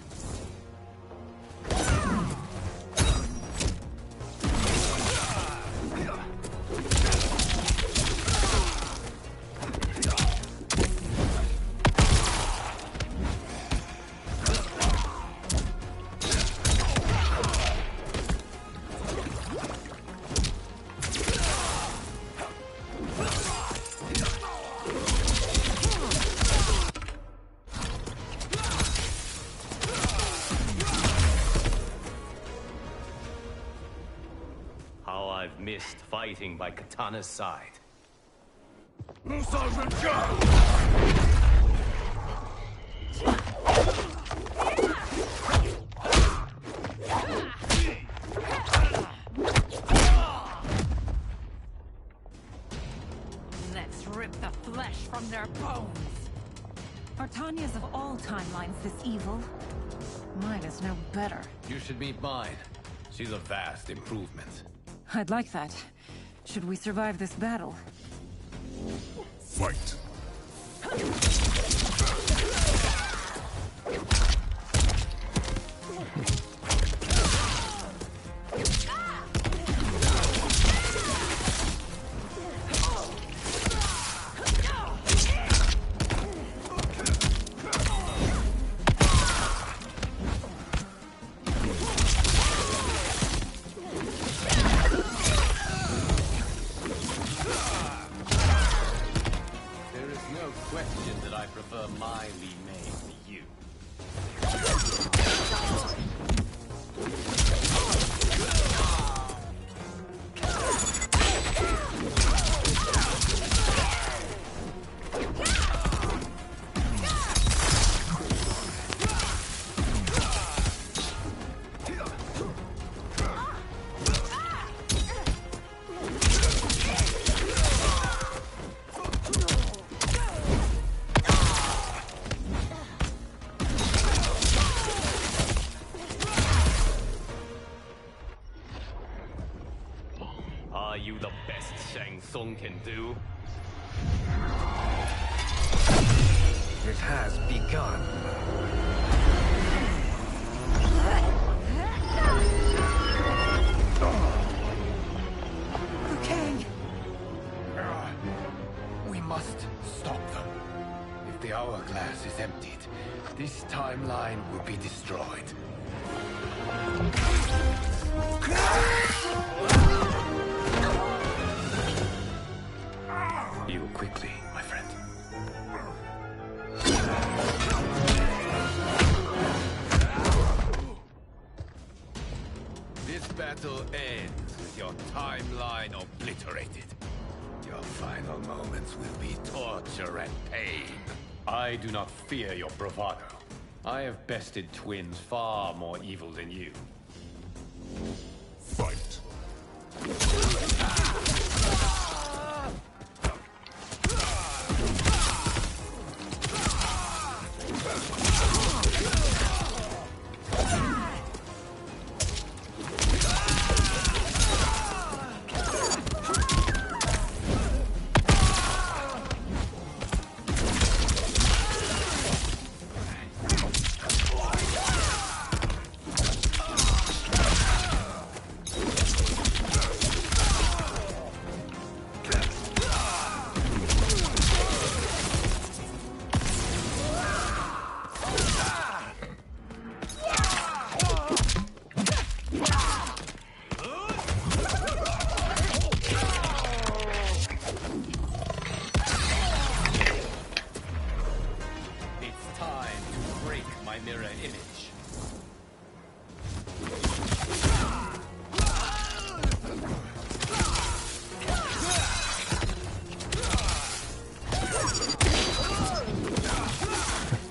I've missed fighting by Katana's side. Let's rip the flesh from their bones. Are Tanya's of all timelines this evil? Mine is no better. You should meet mine. She's a vast improvement. I'd like that. Should we survive this battle? Fight! Are you the best Shang Tsung can do? It has begun. Liu Kang! We must stop them. If the hourglass is emptied, this timeline will be destroyed. Heal quickly, my friend. This battle ends with your timeline obliterated. Your final moments will be torture and pain. I do not fear your bravado. I have bested twins far more evil than you. Fight!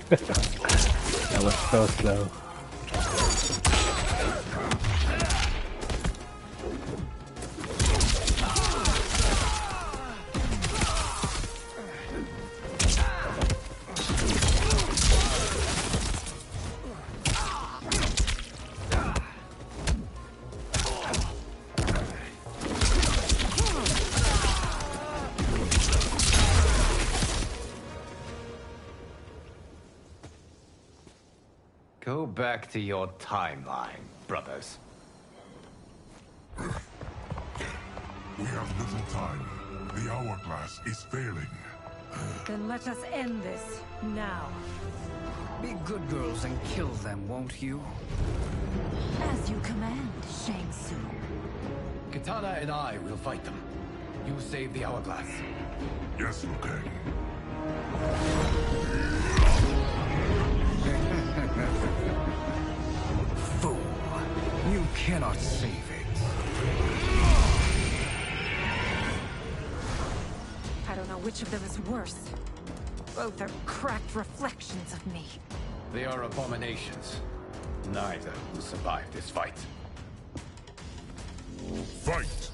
That was so slow. Go back to your timeline, brothers. We have little time. The hourglass is failing. Then let us end this, now. Be good girls and kill them, won't you? As you command, Shang Tsung. Katana and I will fight them. You save the hourglass. Yes, Liu Kang. Fool. You cannot save it. I don't know which of them is worse. Both are cracked reflections of me. They are abominations. Neither will survive this fight. Fight!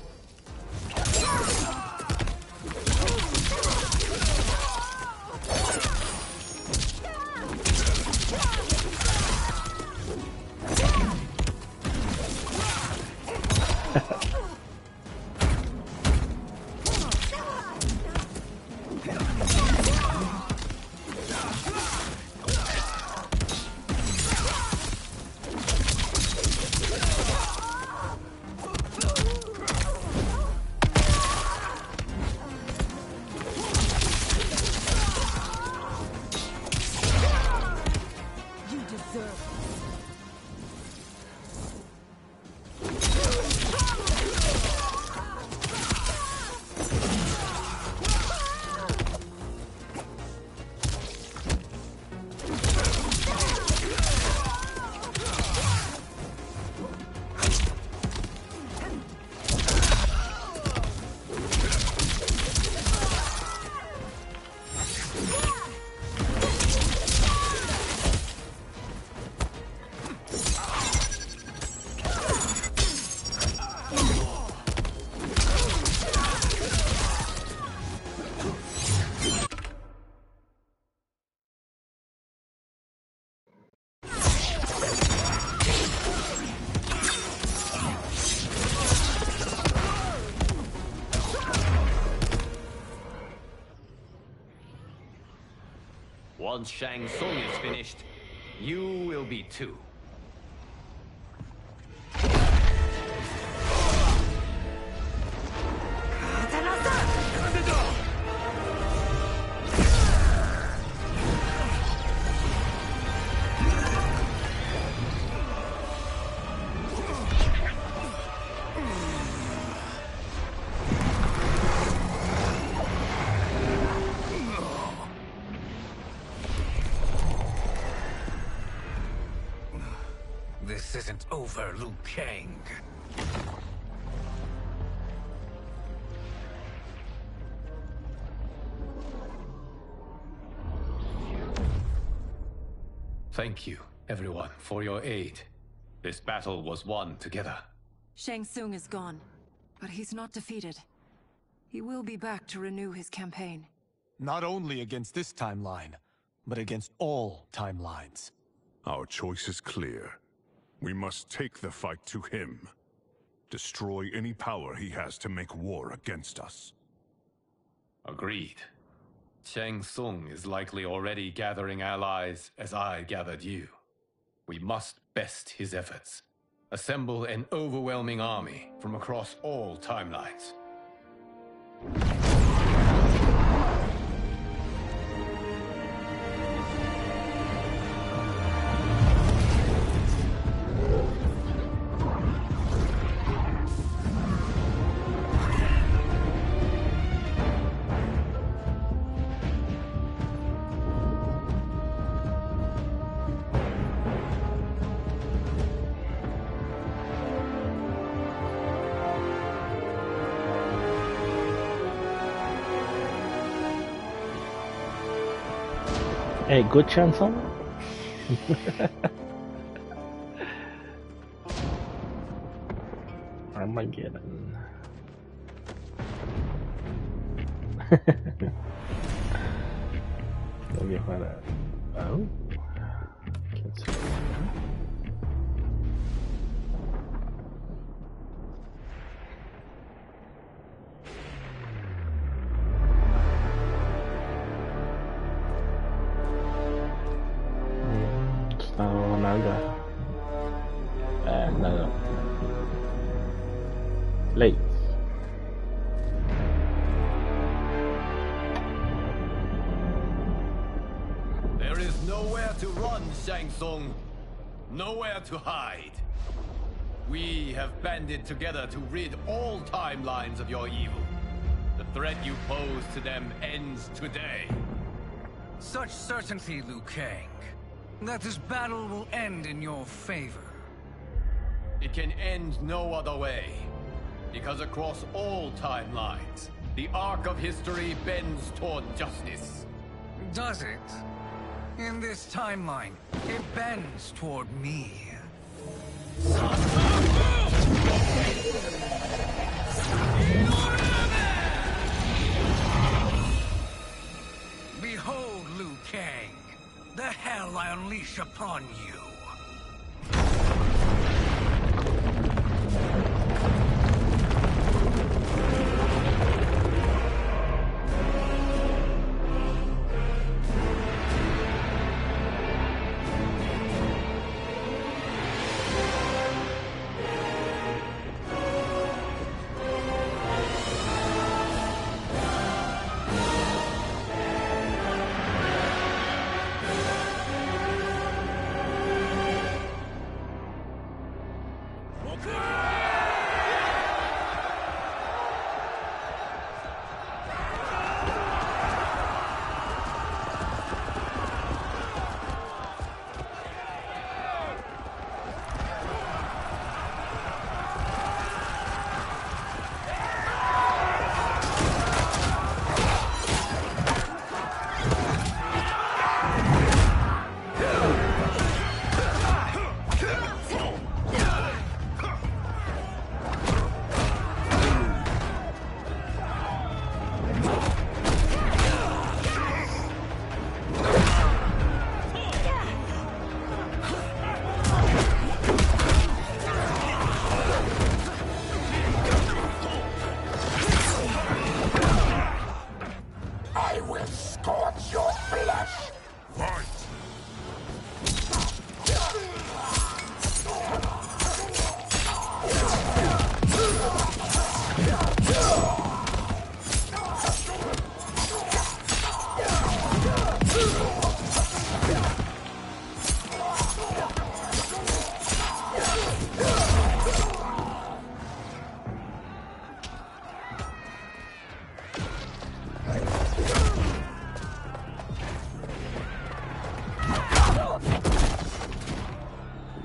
Once Shang Tsung is finished, you will be too. This isn't over, Liu Kang. Thank you, everyone, for your aid. This battle was won together. Shang Tsung is gone, but he's not defeated. He will be back to renew his campaign. Not only against this timeline, but against all timelines. Our choice is clear. We must take the fight to him. Destroy any power he has to make war against us. Agreed. Shang Tsung is likely already gathering allies as I gathered you. We must best his efforts. Assemble an overwhelming army from across all timelines. Hey, good chance on Armageddon. Let me find out. Oh, can't see. Stavo naga. No. Late. There is nowhere to run, Shang Tsung. Nowhere to hide. We have banded together to rid all timelines of your evil. The threat you pose to them ends today. Such certainty, Liu Kang, that this battle will end in your favor. It can end no other way. Because across all timelines, the arc of history bends toward justice. Does it? In this timeline, it bends toward me. Behold, Liu Kang, the hell I unleash upon you.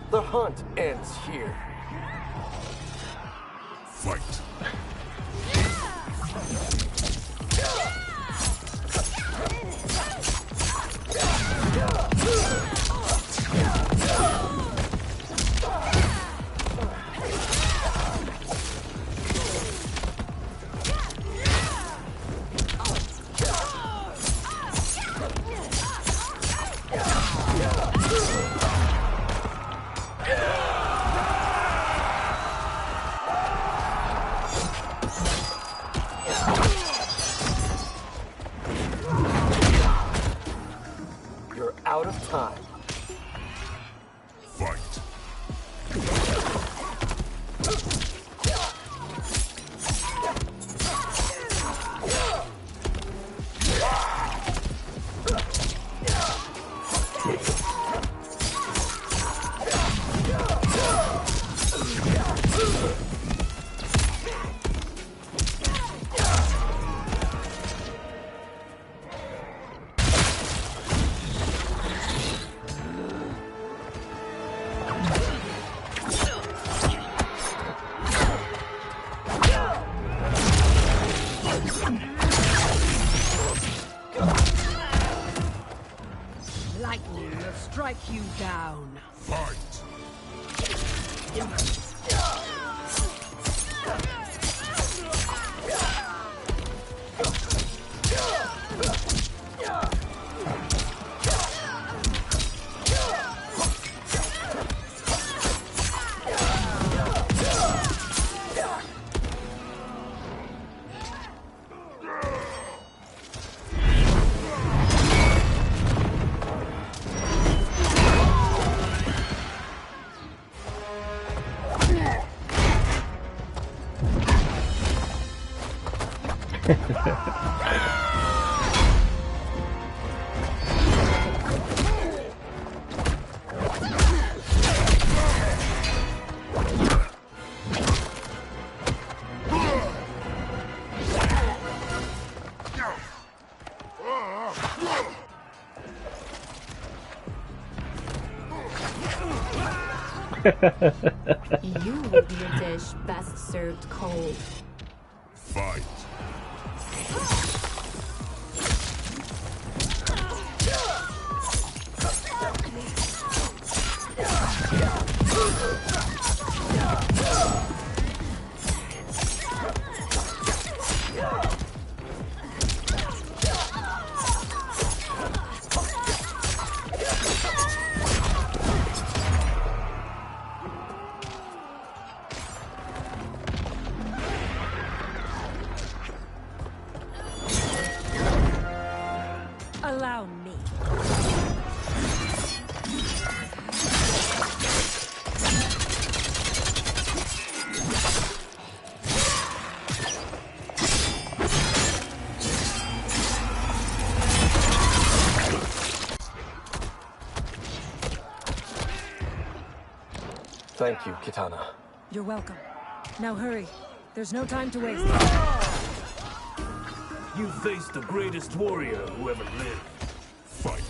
The hunt ends here. Fight. You're out of time. Fight. strike you down. Fight! You will be a dish best served cold. Fight! Allow me. Thank you, Kitana. You're welcome. Now hurry. There's no time to waste. You faced the greatest warrior who ever lived. Fight!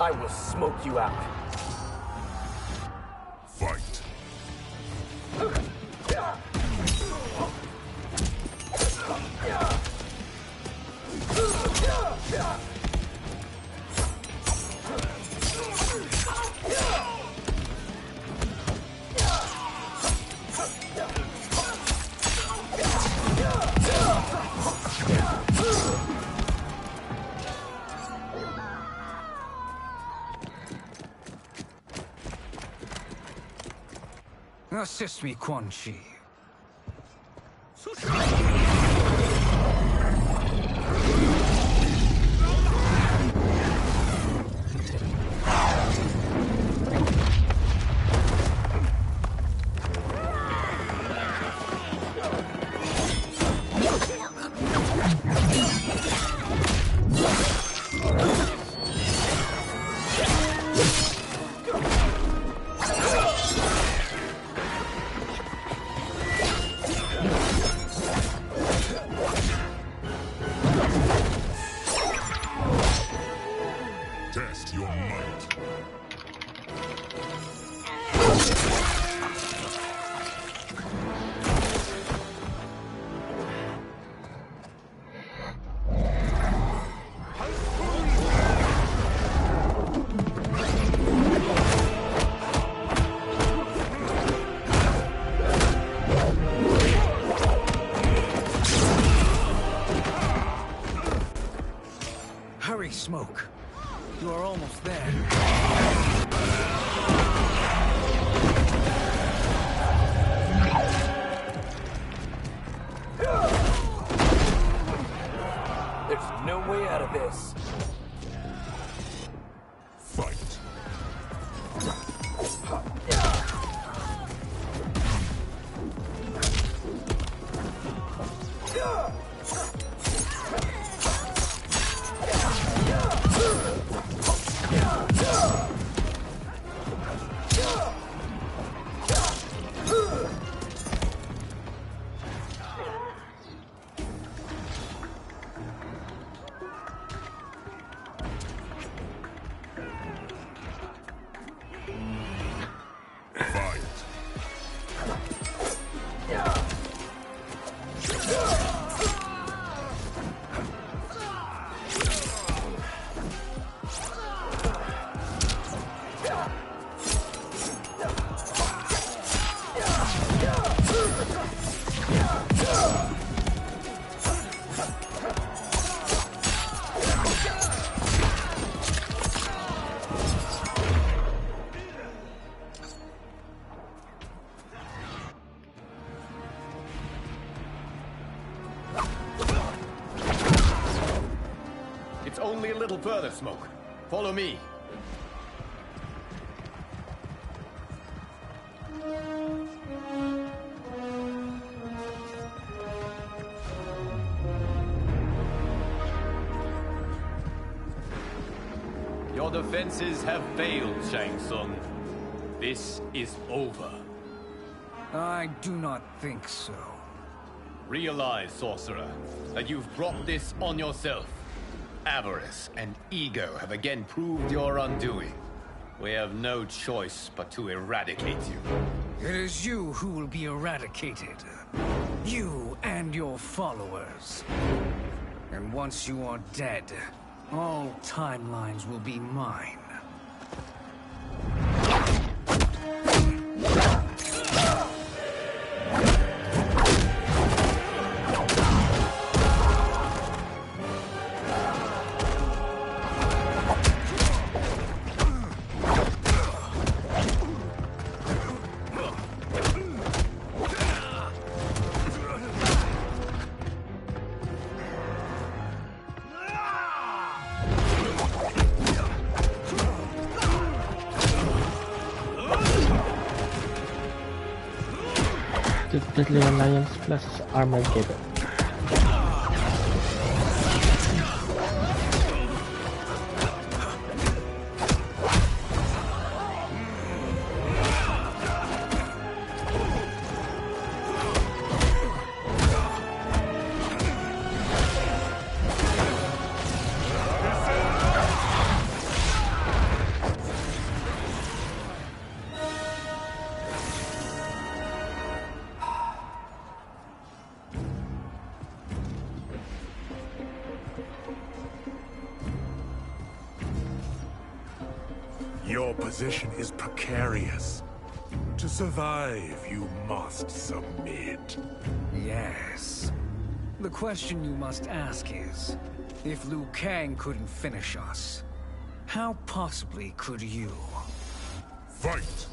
I will smoke you out. Fight! Assist me, Quan Chi. Test your might. Hurry, Smoke. You are almost there. way out of this. Fight. It's only a little further, Smoke. Follow me. Your defenses have failed, Shang Tsung. This is over. I do not think so. Realize, Sorcerer, that you've brought this on yourself. Avarice and ego have again proved your undoing. We have no choice but to eradicate you. It is you who will be eradicated. You and your followers. And once you are dead, all timelines will be mine. The Deadly Alliance plus Armageddon. Your position is precarious. To survive, you must submit. Yes. The question you must ask is, if Liu Kang couldn't finish us, how possibly could you? Fight!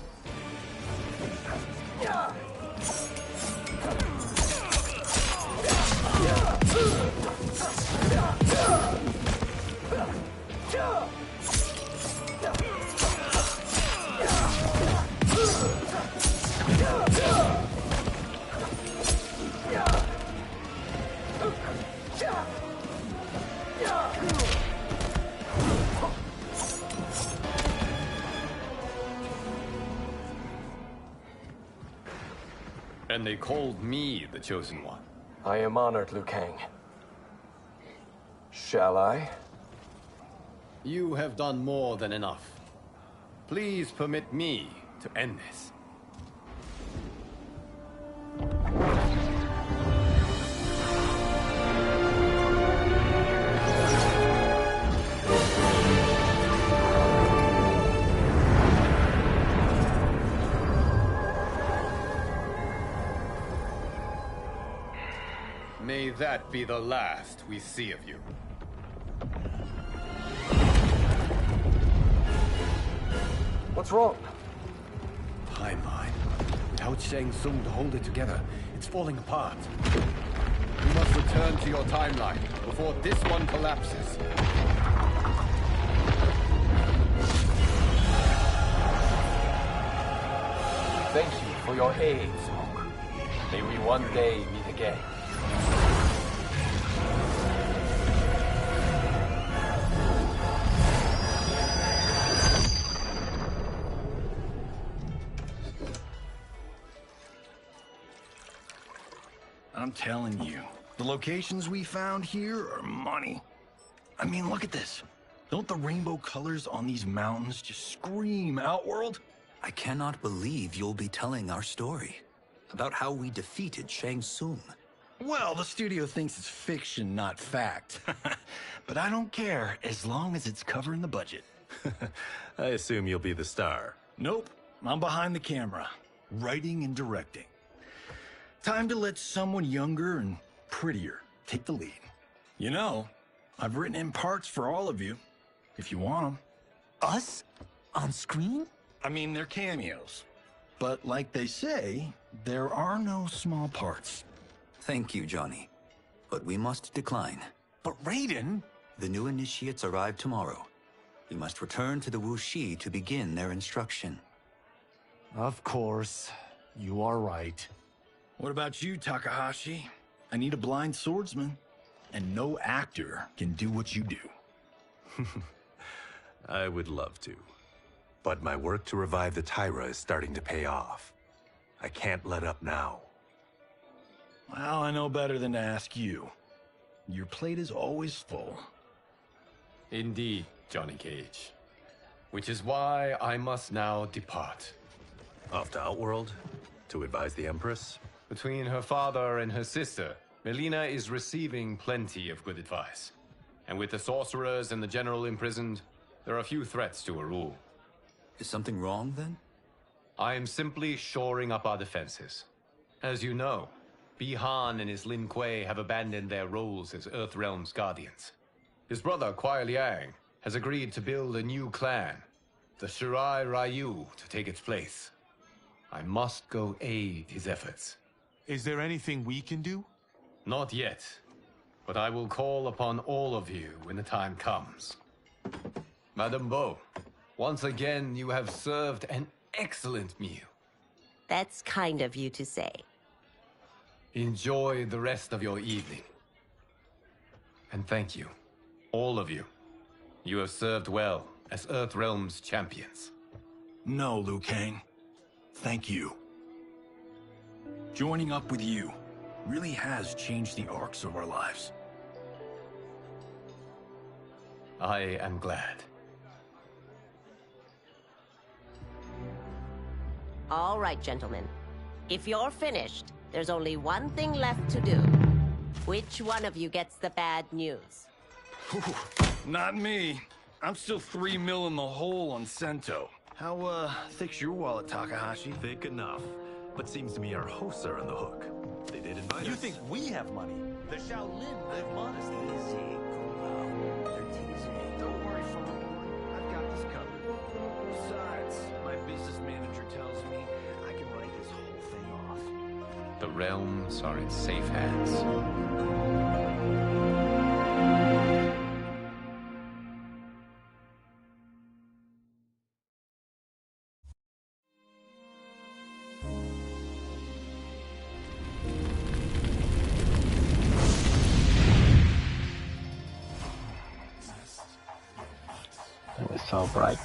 And they called me the Chosen One. I am honored, Liu Kang. Shall I? You have done more than enough. Please permit me to end this. May that be the last we see of you. What's wrong? Timeline. Without Shang Tsung to hold it together, it's falling apart. You must return to your timeline before this one collapses. Thank you for your aid, Smoke. May we one day meet again. I'm telling you, the locations we found here are money. I mean, look at this. Don't the rainbow colors on these mountains just scream Outworld? I cannot believe you'll be telling our story about how we defeated Shang Tsung. Well, the studio thinks it's fiction, not fact. But I don't care, as long as it's covering the budget. I assume you'll be the star. Nope, I'm behind the camera, writing and directing. Time to let someone younger and prettier take the lead. You know, I've written in parts for all of you, if you want them. Us? On screen? I mean, they're cameos. But like they say, there are no small parts. Thank you, Johnny. But we must decline. But Raiden? The new initiates arrive tomorrow. You must return to the Wuxi to begin their instruction. Of course. You are right. What about you, Takahashi? I need a blind swordsman. And no actor can do what you do. I would love to. But my work to revive the Tyra is starting to pay off. I can't let up now. Well, I know better than to ask you. Your plate is always full. Indeed, Johnny Cage. Which is why I must now depart. Off to Outworld? To advise the Empress? Between her father and her sister, Melina is receiving plenty of good advice. And with the sorcerers and the general imprisoned, there are few threats to her rule. Is something wrong, then? I am simply shoring up our defenses. As you know, Bi-Han and his Lin Kuei have abandoned their roles as Earthrealm's guardians. His brother, Kuai Liang, has agreed to build a new clan, the Shirai Ryu, to take its place. I must go aid his efforts. Is there anything we can do? Not yet, but I will call upon all of you when the time comes. Madame Bo, once again you have served an excellent meal. That's kind of you to say. Enjoy the rest of your evening. And thank you, all of you. You have served well as Earthrealm's champions. No, Liu Kang. Thank you. Joining up with you really has changed the arcs of our lives. I am glad. All right, gentlemen. If you're finished, there's only one thing left to do. Which one of you gets the bad news? Not me. I'm still 3 mil in the hole on Sento. How, thick's your wallet, Takahashi? Thick enough. But seems to me our hosts are on the hook. They did invite us. You think we have money? The Shaolin live modestly. Don't worry, Father. I've got this covered. Besides, my business manager tells me I can write this whole thing off. The realms are in safe hands. It was so bright.